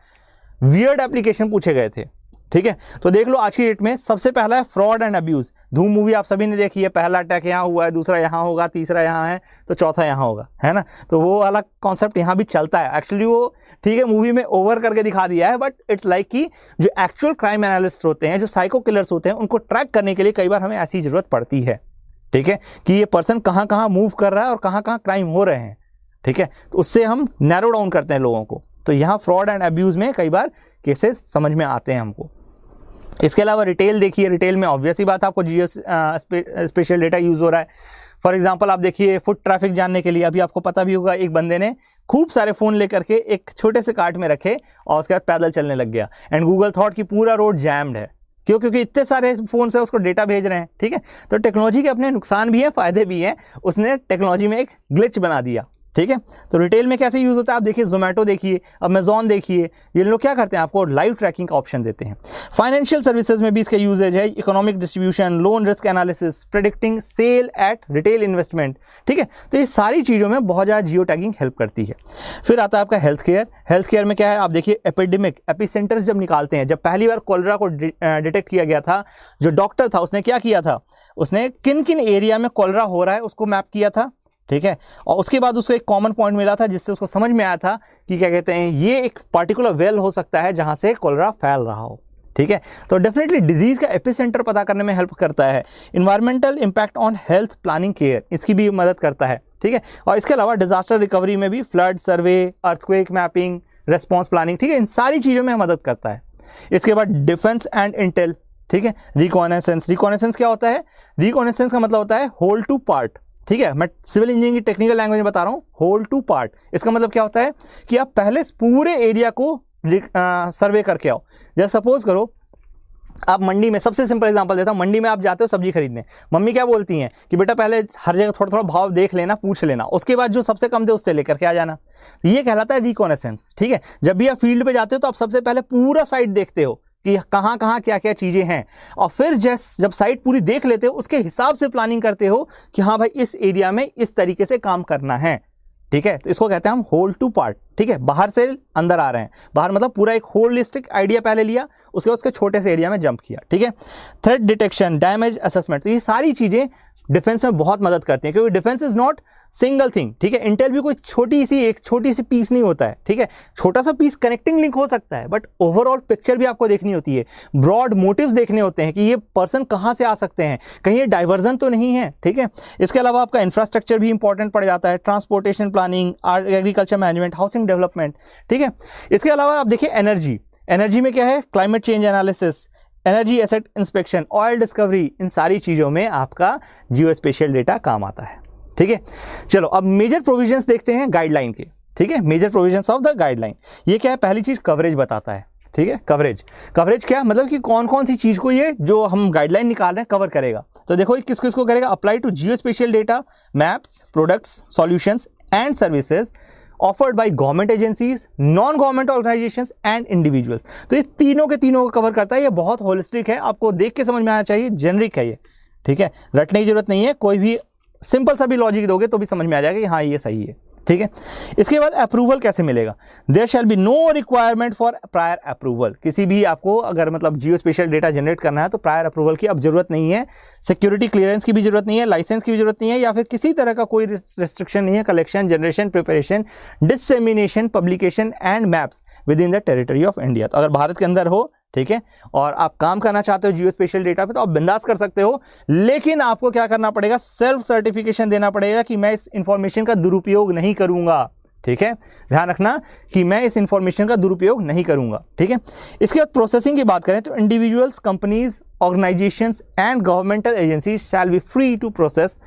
वियर्ड एप्लीकेशन पूछे गए थे। ठीक है, तो देख लो आज की डेट में सबसे पहला है फ्रॉड एंड अब्यूज। धूम मूवी आप सभी ने देखी है, पहला अटैक यहाँ हुआ है, दूसरा यहाँ होगा, तीसरा यहाँ है, तो चौथा यहाँ होगा, है ना। तो वो वाला कॉन्सेप्ट यहाँ भी चलता है एक्चुअली। वो ठीक है मूवी में ओवर करके दिखा दिया है, बट इट्स लाइक कि जो एक्चुअल क्राइम एनालिस्ट होते हैं, जो साइको किलर्स होते हैं, उनको ट्रैक करने के लिए कई बार हमें ऐसी जरूरत पड़ती है। ठीक है, कि ये पर्सन कहाँ कहाँ मूव कर रहा है और कहाँ कहाँ क्राइम हो रहे हैं। ठीक है, तो उससे हम नैरो डाउन करते हैं लोगों को। तो यहाँ फ्रॉड एंड अब्यूज में कई बार केसेस समझ में आते हैं हमको। इसके अलावा रिटेल देखिए, रिटेल में ऑब्वियस ही बात आपको जियो स्पेशल डेटा यूज हो रहा है। फॉर एग्जांपल आप देखिए फुट ट्रैफिक जानने के लिए, अभी आपको पता भी होगा, एक बंदे ने खूब सारे फ़ोन लेकर के एक छोटे से कार्ट में रखे और उसके बाद पैदल चलने लग गया, एंड गूगल थॉट कि पूरा रोड जैम्ड है। क्यों? क्योंकि इतने सारे फ़ोन से उसको डेटा भेज रहे हैं। ठीक है, तो टेक्नोलॉजी के अपने नुकसान भी हैं, फ़ायदे भी हैं। उसने टेक्नोलॉजी में एक ग्लिच बना दिया। ठीक है, तो रिटेल में कैसे यूज़ होता है आप देखिए, जोमेटो देखिए, अमेजॉन देखिए, ये लोग क्या करते हैं, आपको लाइव ट्रैकिंग का ऑप्शन देते हैं। फाइनेंशियल सर्विसेज में भी इसका यूजेज है, economic distribution, loan risk analysis, predicting sale at retail investment. ठीक है, तो ये सारी चीज़ों में बहुत ज़्यादा जियो टैगिंग हेल्प करती है। फिर आता है आपका हेल्थ केयर। हेल्थ केयर में क्या है आप देखिए, एपिडेमिक एपिसेंटर्स जब निकालते हैं, जब पहली बार कोलेरा को डिटेक्ट किया गया था, जो डॉक्टर था उसने क्या किया था, उसने किन किन एरिया में कोलेरा हो रहा है उसको मैप किया था। ठीक है, और उसके बाद उसको एक कॉमन पॉइंट मिला था जिससे उसको समझ में आया था कि क्या कहते हैं, ये एक पार्टिकुलर वेल हो सकता है जहां से कोलेरा फैल रहा हो। ठीक है, तो डेफिनेटली डिजीज का एपिसेंटर पता करने में हेल्प करता है। Environmental impact on health planning care, इसकी भी मदद करता है। ठीक है, और इसके अलावा डिजास्टर रिकवरी में भी फ्लड सर्वे, अर्थक्वेक मैपिंग, रेस्पॉन्स प्लानिंग, ठीक है, इन सारी चीज़ों में मदद करता है। इसके बाद डिफेंस एंड इंटेल। ठीक है, रिकॉनेसेंस। रिकॉनेसेंस क्या होता है, रिकॉनेसेंस का मतलब होता है होल टू पार्ट। ठीक है, मैं सिविल इंजीनियरिंग की टेक्निकल लैंग्वेज में बता रहा हूँ, होल टू पार्ट। इसका मतलब क्या होता है कि आप पहले पूरे एरिया को सर्वे करके आओ। जैसे सपोज करो आप मंडी में, सबसे सिंपल एग्जांपल देता हूँ, मंडी में आप जाते हो सब्जी खरीदने, मम्मी क्या बोलती हैं कि बेटा पहले हर जगह थोड़ा थोड़ा भाव देख लेना, पूछ लेना, उसके बाद जो सबसे कम दे उससे लेकर के आ जाना। ये कहलाता है रिकॉनेसेंस। ठीक है, जब भी आप फील्ड पे जाते हो तो आप सबसे पहले पूरा साइट देखते हो कि कहाँ कहाँ क्या क्या चीज़ें हैं, और फिर जब साइट पूरी देख लेते हो उसके हिसाब से प्लानिंग करते हो कि हाँ भाई इस एरिया में इस तरीके से काम करना है। ठीक है, तो इसको कहते हैं हम होल टू पार्ट। ठीक है, बाहर से अंदर आ रहे हैं, बाहर मतलब पूरा एक होलिस्टिक आइडिया पहले लिया, उसके बाद उसके छोटे से एरिया में जंप किया। ठीक है, थ्रेट डिटेक्शन, डैमेज असेसमेंट, तो ये सारी चीज़ें डिफेंस में बहुत मदद करती हैं, क्योंकि defence is not single thing. ठीक है, इंटेल भी कोई एक छोटी सी पीस नहीं होता है। ठीक है, छोटा सा पीस कनेक्टिंग लिंक हो सकता है, बट ओवरऑल पिक्चर भी आपको देखनी होती है, ब्रॉड मोटिव्स देखने होते हैं कि ये पर्सन कहाँ से आ सकते हैं, कहीं ये डाइवर्जन तो नहीं है। ठीक है, इसके अलावा आपका इंफ्रास्ट्रक्चर भी इंपॉर्टेंट पड़ जाता है, transportation planning, agriculture management, housing development. ठीक है, इसके अलावा आप देखिए एनर्जी। एनर्जी में क्या है, climate change analysis, energy asset inspection, oil discovery, इन सारी चीज़ों में आपका जियो स्पेशियल डेटा काम आता है। ठीक है, चलो अब मेजर प्रोविजंस देखते हैं गाइडलाइन के। ठीक है, major provisions of the guideline, ये क्या है, पहली चीज़ कवरेज बताता है। ठीक है, कवरेज क्या मतलब कि कौन कौन सी चीज़ को ये जो हम गाइडलाइन निकाल रहे हैं कवर करेगा। तो देखो ये किस किस को करेगा, apply to Jio special data, maps, products, solutions and services offered by government agencies, non government organisations and individuals. तो ये तीनों के तीनों को कवर करता है। ये बहुत होलिस्टिक है, आपको देख के समझ में आना चाहिए, जेनरिक है ये। ठीक है, रटने की जरूरत नहीं है, कोई भी सिंपल सा भी लॉजिक दोगे तो भी समझ में आ जाएगा कि हाँ ये सही है। ठीक है। इसके बाद अप्रूवल कैसे मिलेगा? There shall be no requirement for prior approval. किसी भी आपको अगर मतलब जियो स्पेशियल डेटा जनरेट करना है तो प्रायर अप्रूवल की अब जरूरत नहीं है, सिक्योरिटी क्लियरेंस की भी जरूरत नहीं है, लाइसेंस की भी जरूरत नहीं है, या फिर किसी तरह का कोई रिस्ट्रिक्शन नहीं है collection, generation, preparation, dissemination, publication and maps with in the territory of India. तो अगर भारत के अंदर हो, ठीक है, और आप काम करना चाहते हो जियो स्पेशियल डेटा पे तो आप बिंदास कर सकते हो, लेकिन आपको क्या करना पड़ेगा? सेल्फ सर्टिफिकेशन देना पड़ेगा कि मैं इस इंफॉर्मेशन का दुरुपयोग नहीं करूंगा। ठीक है, ध्यान रखना कि मैं इस इंफॉर्मेशन का दुरुपयोग नहीं करूंगा। ठीक है, इसके बाद प्रोसेसिंग की बात करें तो individuals, companies, organisations and governmental agencies shall be free to process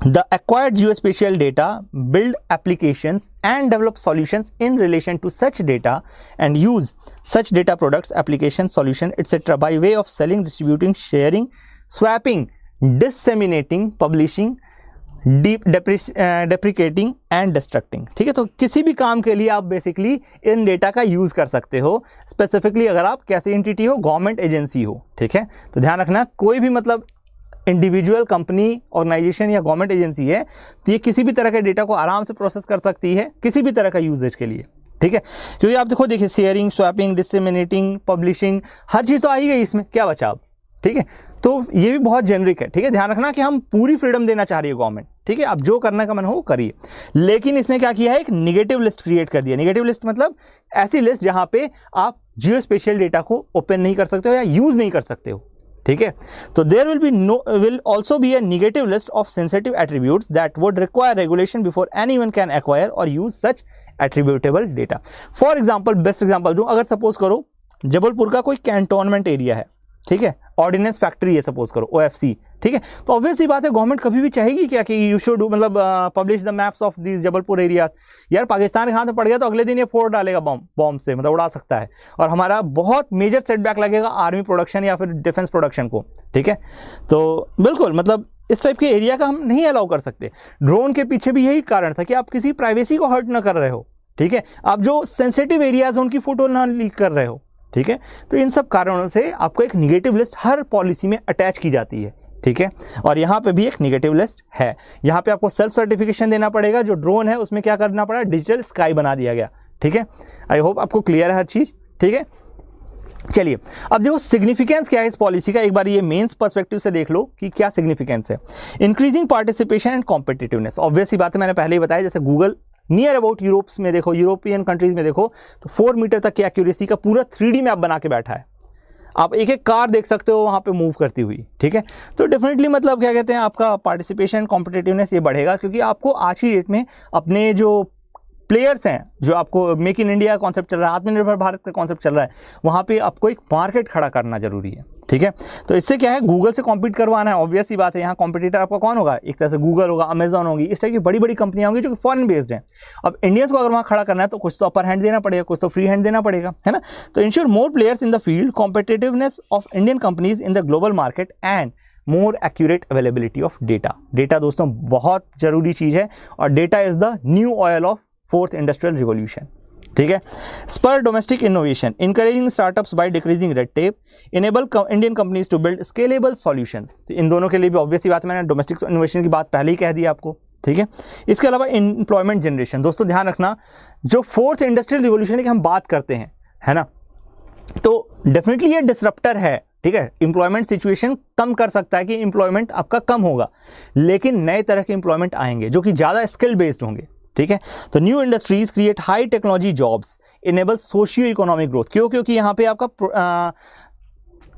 the acquired geospatial data, build applications and develop solutions in relation to such data and use such data products, applications, solutions, etc. by way of selling, distributing, sharing, swapping, disseminating, publishing, deprecating and destructing। ठीक है, तो किसी भी काम के लिए आप basically इन data का यूज कर सकते हो, स्पेसिफिकली अगर आप कैसी एंटिटी हो, गवर्नमेंट एजेंसी हो। ठीक है, तो ध्यान रखना कोई भी मतलब इंडिविजुअल, कंपनी, ऑर्गेनाइजेशन या गवर्नमेंट एजेंसी है तो ये किसी भी तरह के डेटा को आराम से प्रोसेस कर सकती है किसी भी तरह का यूजेज के लिए। ठीक है, क्योंकि आप देखिए शेयरिंग, स्वैपिंग, डिसेमिनेटिंग, पब्लिशिंग, हर चीज़ तो आ ही गई इसमें, क्या बचा अब। ठीक है, तो ये भी बहुत जेनरिक है। ठीक है, ध्यान रखना कि हम पूरी फ्रीडम देना चाह रही है गवर्नमेंट। ठीक है, आप जो करने का मन हो करिए, लेकिन इसने क्या किया है? एक निगेटिव लिस्ट क्रिएट कर दिया। निगेटिव लिस्ट मतलब ऐसी लिस्ट जहां पे आप जियो स्पेशियल डेटा को ओपन नहीं कर सकते हो या यूज नहीं कर सकते हो। ठीक है, तो there will also be a negative list of sensitive attributes that would require regulation before anyone can acquire or use such attributable data. For example, best example दूं, अगर सपोज करो जबलपुर का कोई कैंटोनमेंट एरिया है, ठीक है, ऑर्डिनेंस फैक्ट्री है suppose करो, OFC। ठीक है, तो ऑब्वियस सी बात है गवर्नमेंट कभी भी चाहेगी क्या कि यू शुड मतलब publish the maps of these Jabalpur areas. यार पाकिस्तान के हाथ में पड़ गया तो अगले दिन ये फोड़ डालेगा बॉम्ब से, मतलब उड़ा सकता है, और हमारा बहुत मेजर सेटबैक लगेगा आर्मी प्रोडक्शन या फिर डिफेंस प्रोडक्शन को। ठीक है, तो बिल्कुल मतलब इस टाइप के एरिया का हम नहीं अलाउ कर सकते। ड्रोन के पीछे भी यही कारण था कि आप किसी प्राइवेसी को हर्ट ना कर रहे हो। ठीक है, आप जो सेंसिटिव एरियाज उनकी फोटो ना लीक कर रहे हो। ठीक है, तो इन सब कारणों से आपको एक निगेटिव लिस्ट हर पॉलिसी में अटैच की जाती है। ठीक है, और यहाँ पे भी एक निगेटिव लिस्ट है। यहाँ पे आपको सेल्फ सर्टिफिकेशन देना पड़ेगा। जो ड्रोन है उसमें क्या करना पड़ा? डिजिटल स्काई बना दिया गया। ठीक है, आई होप आपको क्लियर है हर चीज। ठीक है, चलिए अब देखो सिग्निफिकेंस क्या है इस पॉलिसी का, एक बार ये मेंस पर्सपेक्टिव से देख लो कि क्या सिग्निफिकेंस है। Increasing participation and competitiveness, obvious ही बात है, मैंने पहले ही बताया, जैसे गूगल नियर अबाउट यूरोप्स में देखो, यूरोपियन कंट्रीज में देखो तो 4 मीटर तक की एक्यूरेसी का पूरा 3D मैप बना के बैठा है। आप एक एक कार देख सकते हो वहां पे मूव करती हुई। ठीक है, तो डेफिनेटली मतलब क्या कहते हैं, आपका पार्टिसिपेशन, कॉम्पिटिटिवनेस ये बढ़ेगा, क्योंकि आपको आज की डेट में अपने जो प्लेयर्स हैं, जो आपको मेक इन इंडिया कॉन्सेप्ट चल रहा है, आत्मनिर्भर भारत का कॉन्सेप्ट चल रहा है, वहाँ पे आपको एक मार्केट खड़ा करना जरूरी है। ठीक है, तो इससे क्या है, गूगल से कॉम्पीट करवाना है। ऑब्वियस ही बात है, यहाँ कॉम्पिटिटर आपका कौन होगा? एक तरह से गूगल होगा, अमेजॉन होगी, इस टाइप की बड़ी बड़ी कंपनियां होंगी जो कि फॉरेन बेस्ड हैं। अब इंडियंस को अगर वहाँ खड़ा करना है तो कुछ तो अपर हैंड देना पड़ेगा, कुछ तो फ्री हैंड देना पड़ेगा, है ना। तो ensure more players in the field, competitiveness of Indian companies in the global market and more accurate availability of data. Data दोस्तों बहुत जरूरी चीज है, और data is the new oil of 4th industrial revolution. ठीक है, spur domestic innovation, encouraging startups by decreasing red tape, enable Indian companies to build scalable solutions. तो इन दोनों के लिए भी ऑब्वियस ही बात है, मैंने डोमेस्टिक इनोवेशन की बात पहले ही कह दी आपको। ठीक है, इसके अलावा एम्प्लॉयमेंट जनरेशन, दोस्तों ध्यान रखना, जो 4th इंडस्ट्रियल रिवॉल्यूशन की हम बात करते हैं, है ना, तो डेफिनेटली ये डिसरप्टर है। ठीक है, एम्प्लॉयमेंट सिचुएशन कम कर सकता है कि एम्प्लॉयमेंट आपका कम होगा, लेकिन नए तरह के एम्प्लॉयमेंट आएंगे जो कि ज़्यादा स्किल बेस्ड होंगे। ठीक है, तो new industries create high technology jobs, enable socio economic growth. क्यों? क्योंकि यहाँ पे आपका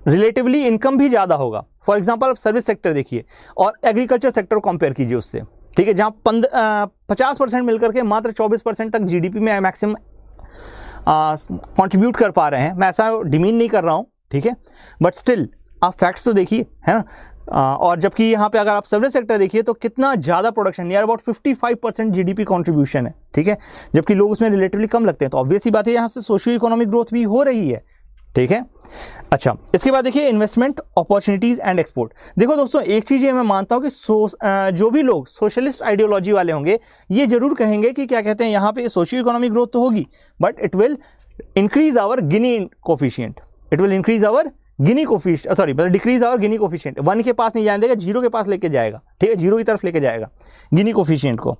रिलेटिवली इनकम भी ज़्यादा होगा। फॉर एग्जांपल आप सर्विस सेक्टर देखिए और एग्रीकल्चर सेक्टर को कंपेयर कीजिए उससे। ठीक है, जहाँ 50% मिलकर के मात्र 24% तक GDP में मैक्सिमम कंट्रीब्यूट कर पा रहे हैं। मैं ऐसा डिमीन नहीं कर रहा हूँ, ठीक है, बट स्टिल आप फैक्ट्स तो देखिए, है ना। और जबकि यहाँ पे अगर आप सर्विस सेक्टर देखिए तो कितना ज़्यादा production, near about 55% GDP contribution है। ठीक है, जबकि लोग उसमें रिलेटिवली कम लगते हैं। तो ऑब्वियस ही बात है यहाँ से सोशियो इकोनॉमिक ग्रोथ भी हो रही है। ठीक है, अच्छा इसके बाद देखिए इन्वेस्टमेंट अपॉर्चुनिटीज एंड एक्सपोर्ट। देखो दोस्तों, एक चीज़ ये मैं मानता हूँ कि जो भी लोग सोशलिस्ट आइडियोलॉजी वाले होंगे ये जरूर कहेंगे कि क्या कहते हैं, यहाँ पे सोशियो इकोनॉमिक ग्रोथ तो होगी, but it will increase our Gini coefficient, it will increase our Gini coefficient, sorry मतलब डिक्रीज आवर गिनी कोफिशिएंट। 1 के पास नहीं जाने देगा, 0 के पास लेके जाएगा। ठीक है, 0 की तरफ लेके जाएगा गिनी कोफिशिएंट को।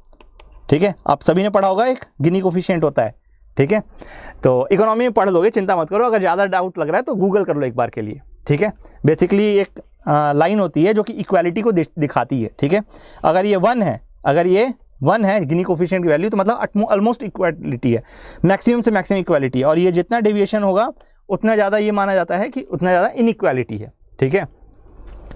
ठीक है, आप सभी ने पढ़ा होगा, एक गिनी कोफिशिएंट होता है, ठीक है। तो इकोनॉमी में पढ़ लोगे, चिंता मत करो, अगर ज़्यादा डाउट लग रहा है तो गूगल कर लो एक बार के लिए, ठीक है। बेसिकली एक लाइन होती है जो कि इक्वालिटी को दिखाती है, ठीक है। अगर ये 1 है, अगर ये 1 है गिनी कोफिशिएंट की वैल्यू, तो मतलब ऑलमोस्ट इक्वालिटी है, मैक्सिमम से मैक्सिमम इक्वालिटी है, और ये जितना डेविएशन होगा उतना ज़्यादा ये माना जाता है कि उतना ज़्यादा इनइक्वालिटी है, ठीक है।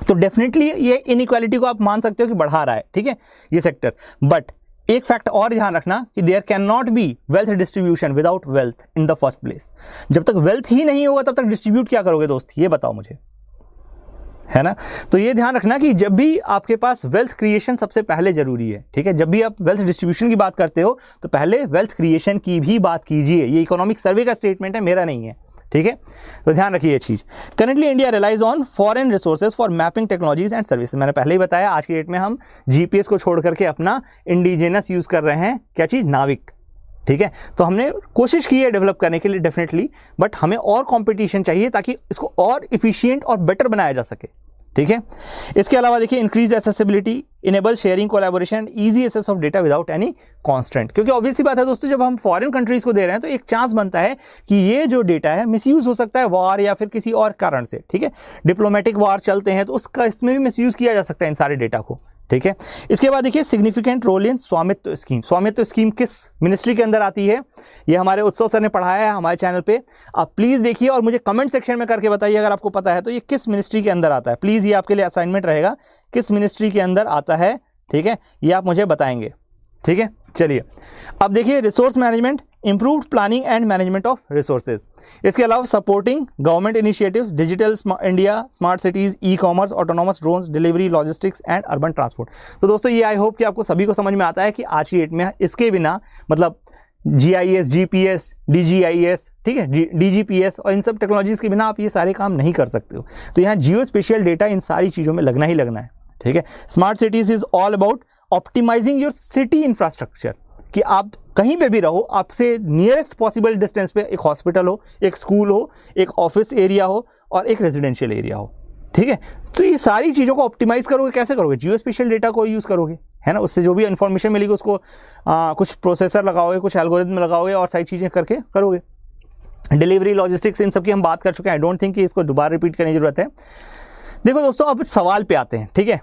तो डेफिनेटली ये इनइक्वालिटी को आप मान सकते हो कि बढ़ा रहा है, ठीक है, ये सेक्टर। बट एक फैक्ट और ध्यान रखना कि there can not be wealth distribution without wealth in the first place. जब तक वेल्थ ही नहीं होगा तब तक डिस्ट्रीब्यूट क्या करोगे दोस्त, ये बताओ मुझे, है ना। तो ये ध्यान रखना कि जब भी आपके पास वेल्थ क्रिएशन सबसे पहले जरूरी है, ठीक है। जब भी आप वेल्थ डिस्ट्रीब्यूशन की बात करते हो तो पहले वेल्थ क्रिएशन की भी बात कीजिए। ये इकोनॉमिक सर्वे का स्टेटमेंट है, मेरा नहीं है, ठीक है। तो ध्यान रखिए ये चीज। Currently India relies on foreign resources for mapping technologies and services. मैंने पहले ही बताया, आज की डेट में हम जीपीएस को छोड़ करके अपना इंडिजिनस यूज कर रहे हैं, क्या चीज, नाविक, ठीक है। तो हमने कोशिश की है डेवलप करने के लिए डेफिनेटली, बट हमें और कंपटीशन चाहिए ताकि इसको और इफिशिएंट और बेटर बनाया जा सके, ठीक है। इसके अलावा देखिए, increase accessibility, enable sharing, collaboration, easy access of data without any constant. क्योंकि ऑब्वियस सी बात है दोस्तों, जब हम फॉरेन कंट्रीज को दे रहे हैं तो एक चांस बनता है कि ये जो डेटा है मिसयूज हो सकता है वॉर या फिर किसी और कारण से, ठीक है। डिप्लोमेटिक वॉर चलते हैं तो उसका इसमें भी मिसयूज किया जा सकता है इन सारे डेटा को, ठीक है। इसके बाद देखिए, सिग्निफिकेंट रोल इन स्वामित्व स्कीम। स्वामित्व स्कीम किस मिनिस्ट्री के अंदर आती है, ये हमारे उत्सव सर ने पढ़ाया है हमारे चैनल पे, आप प्लीज़ देखिए और मुझे कमेंट सेक्शन में करके बताइए अगर आपको पता है तो ये किस मिनिस्ट्री के अंदर आता है। प्लीज़ ये आपके लिए असाइनमेंट रहेगा, किस मिनिस्ट्री के अंदर आता है, ठीक है, ये आप मुझे बताएंगे, ठीक है। चलिए अब देखिए, resource management, improved planning and management of resources. इसके अलावा supporting government initiatives, digital India, smart cities, e commerce, autonomous drones, delivery, logistics and urban transport. तो दोस्तों ये आई होप कि आपको सभी को समझ में आता है कि आज की डेट में इसके बिना, मतलब GIS, GPS, DGIS, ठीक है, DGPS और इन सब टेक्नोलॉजीज के बिना आप ये सारे काम नहीं कर सकते हो। तो यहाँ जियो स्पेशियल डेटा इन सारी चीज़ों में लगना ही लगना है, ठीक है। Smart cities is all about optimising your city infrastructure, कि आप कहीं पे भी रहो, आपसे नियरेस्ट पॉसिबल डिस्टेंस पे एक हॉस्पिटल हो, एक स्कूल हो, एक ऑफिस एरिया हो और एक रेजिडेंशियल एरिया हो, ठीक है। तो ये सारी चीज़ों को ऑप्टिमाइज करोगे, कैसे करोगे, जियो स्पेशियल डेटा को यूज़ करोगे, है ना। उससे जो भी इन्फॉर्मेशन मिलेगी उसको कुछ प्रोसेसर लगाओगे, कुछ एल्गोरिथम लगाओगे और सारी चीज़ें करके करोगे। डिलीवरी, लॉजिस्टिक्स, इन सब की हम बात कर चुके हैं, आई डोंट थिंक कि इसको दोबारा रिपीट करने की जरूरत है। देखो दोस्तों, अब सवाल पे आते हैं, ठीक है।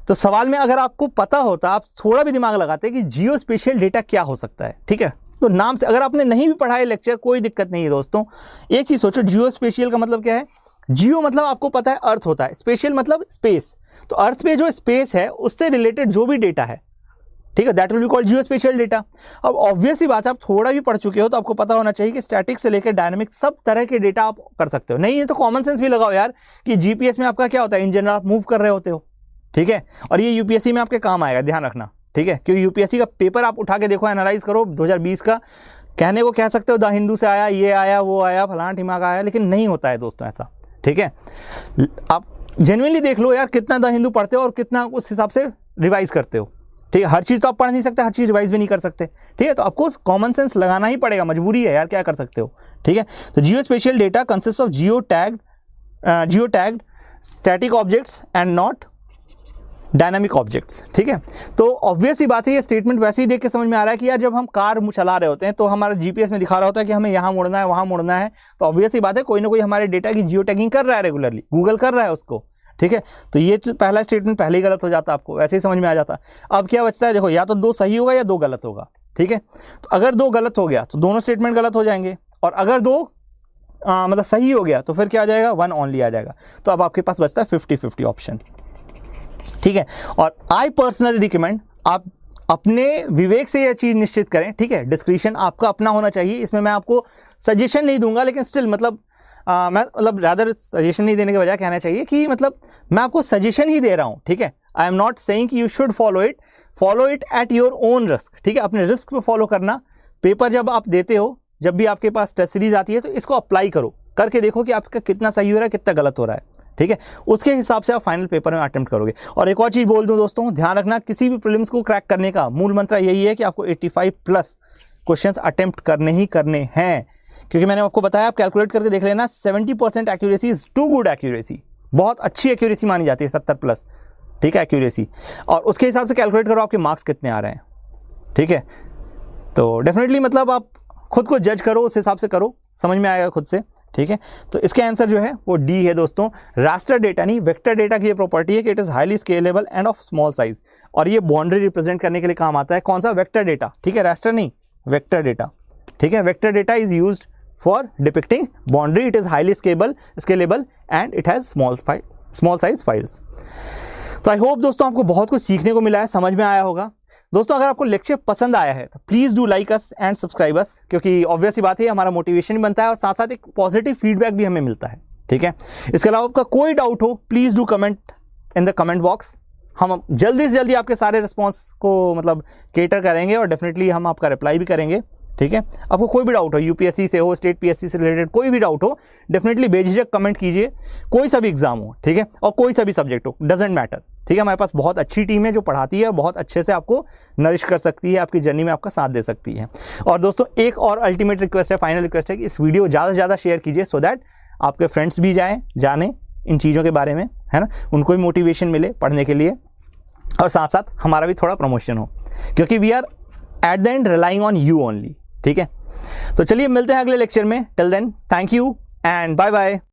तो सवाल में अगर आपको पता होता, आप थोड़ा भी दिमाग लगाते कि जियो स्पेशियल डेटा क्या हो सकता है, ठीक है। तो नाम से, अगर आपने नहीं भी पढ़ा है लेक्चर, कोई दिक्कत नहीं है दोस्तों। एक चीज सोचो, जियो स्पेशियल का मतलब क्या है। जियो मतलब आपको पता है अर्थ होता है, स्पेशियल मतलब स्पेस। तो अर्थ पे जो स्पेस है उससे रिलेटेड जो भी डेटा है, ठीक है, that will be called geo special data. अब ऑब्वियस सी बात है, आप थोड़ा भी पढ़ चुके हो तो आपको पता होना चाहिए कि स्टैटिक से लेकर डायनामिक सब तरह के डेटा आप कर सकते हो। नहीं है तो कॉमन सेंस भी लगाओ यार, कि जीपीएस में आपका क्या होता है, इन जनरल आप मूव कर रहे होते हो, ठीक है। और ये यूपीएससी में आपके काम आएगा, ध्यान रखना, ठीक है। क्योंकि यूपीएससी का पेपर आप उठा के देखो, एनालाइज करो 2020 का, कहने को कह सकते हो द हिंदू से आया, ये आया, वो आया, फलाना ठिमाका आया, लेकिन नहीं होता है दोस्तों ऐसा, ठीक है। आप जेन्युइनली देख लो यार, कितना द हिंदू पढ़ते हो और कितना उस हिसाब से रिवाइज करते हो, ठीक है। हर चीज़ तो आप पढ़ नहीं सकते, हर चीज़ रिवाइज भी नहीं कर सकते, ठीक है। तो आपको कॉमन सेंस लगाना ही पड़ेगा, मजबूरी है यार, क्या कर सकते हो, ठीक है। तो जियो special data consist of geotagged static objects and not dynamic objects, ठीक है। तो ऑब्वियस ही बात है, ये स्टेटमेंट वैसे ही देख के समझ में आ रहा है कि यार जब हम कार चला रहे होते हैं तो हमारा जीपीएस में दिखा रहा होता है कि हमें यहाँ मुड़ना है, वहाँ मुड़ना है। तो ऑब्वियस ही बात है, कोई ना कोई हमारे डेटा की जियो टैगिंग कर रहा है रेगुलरली, गूगल कर रहा है उसको, ठीक है। तो ये पहला स्टेटमेंट पहले ही गलत हो जाता, आपको वैसे ही समझ में आ जाता। अब क्या बचता है, देखो, या तो 2 सही होगा या 2 गलत होगा, ठीक है। तो अगर 2 गलत हो गया तो दोनों स्टेटमेंट गलत हो जाएंगे, और अगर 2 मतलब सही हो गया तो फिर क्या आ जाएगा, 1 ओनली आ जाएगा। तो अब आपके पास बचता है 50-50 ऑप्शन, ठीक है। और आई पर्सनली रिकमेंड, आप अपने विवेक से यह चीज निश्चित करें, ठीक है। डिस्क्रिप्शन आपका अपना होना चाहिए, इसमें मैं आपको सजेशन नहीं दूंगा, लेकिन स्टिल मतलब मैं रादर सजेशन नहीं देने के बजाय कहना चाहिए कि मतलब मैं आपको सजेशन ही दे रहा हूं, ठीक है। आई एम नॉट सेइंग कि you should follow it at your own risk, ठीक है। अपने रिस्क पे फॉलो करना। पेपर जब आप देते हो, जब भी आपके पास टेस्ट सीरीज आती है, तो इसको अप्लाई करो, करके देखो कि आपका कितना सही हो रहा है, कितना गलत हो रहा है, ठीक है। उसके हिसाब से आप फाइनल पेपर में अटेम्प्ट करोगे। और एक और चीज बोल दूं दोस्तों, ध्यान रखना, किसी भी प्रीलिम्स को क्रैक करने का मूल मंत्र यही है कि आपको 85+ क्वेश्चंस अटेम्प्ट करने ही करने हैं। क्योंकि मैंने आपको बताया, आप कैलकुलेट करके देख लेना, 70% accuracy is too good accuracy, बहुत अच्छी एक्यूरेसी मानी जाती है 70+, ठीक है, एक्यूरेसी। और उसके हिसाब से कैलकुलेट करो आपके मार्क्स कितने आ रहे हैं, ठीक है। तो डेफिनेटली मतलब आप खुद को जज करो, उस हिसाब से करो, समझ में आएगा खुद से, ठीक है। तो इसका आंसर जो है वो डी है दोस्तों। रास्टर डेटा नहीं, वेक्टर डेटा की ये प्रॉपर्टी है कि it is highly scalable and of small size, और ये बाउंड्री रिप्रेजेंट करने के लिए काम आता है। कौन सा? वेक्टर डेटा, ठीक है, रास्टर नहीं, वेक्टर डेटा, ठीक है। Vector data is used for depicting boundary, it is highly scalable and it has small size files. तो आई होप दोस्तों आपको बहुत कुछ सीखने को मिला है, समझ में आया होगा। दोस्तों अगर आपको लेक्चर पसंद आया है तो please do like us and subscribe us, क्योंकि ऑब्वियस ही बात है हमारा मोटिवेशन भी बनता है और साथ साथ एक पॉजिटिव फीडबैक भी हमें मिलता है, ठीक है। इसके अलावा आपका कोई डाउट हो please do comment in the comment box. हम जल्दी से जल्दी आपके सारे रिस्पॉन्स को मतलब केटर करेंगे और डेफिनेटली हम आपका रिप्लाई भी करेंगे, ठीक है। आपको कोई भी डाउट हो, यूपीएससी से हो, स्टेट पीएससी से रिलेटेड कोई भी डाउट हो, डेफिनेटली बेझिझक कमेंट कीजिए। कोई सा भी एग्जाम हो, ठीक है, और कोई सा भी सब्जेक्ट हो, डजेंट मैटर, ठीक है। हमारे पास बहुत अच्छी टीम है जो पढ़ाती है, बहुत अच्छे से आपको नरिश कर सकती है, आपकी जर्नी में आपका साथ दे सकती है। और दोस्तों एक और अल्टीमेट रिक्वेस्ट है, फाइनल रिक्वेस्ट है कि इस वीडियो ज़्यादा से ज़्यादा शेयर कीजिए, सो दैट आपके फ्रेंड्स भी जाने इन चीज़ों के बारे में, है ना, उनको भी मोटिवेशन मिले पढ़ने के लिए, और साथ साथ हमारा भी थोड़ा प्रमोशन हो, क्योंकि we are at the end relying on you only, ठीक है। तो चलिए मिलते हैं अगले लेक्चर में। Till then thank you and bye bye.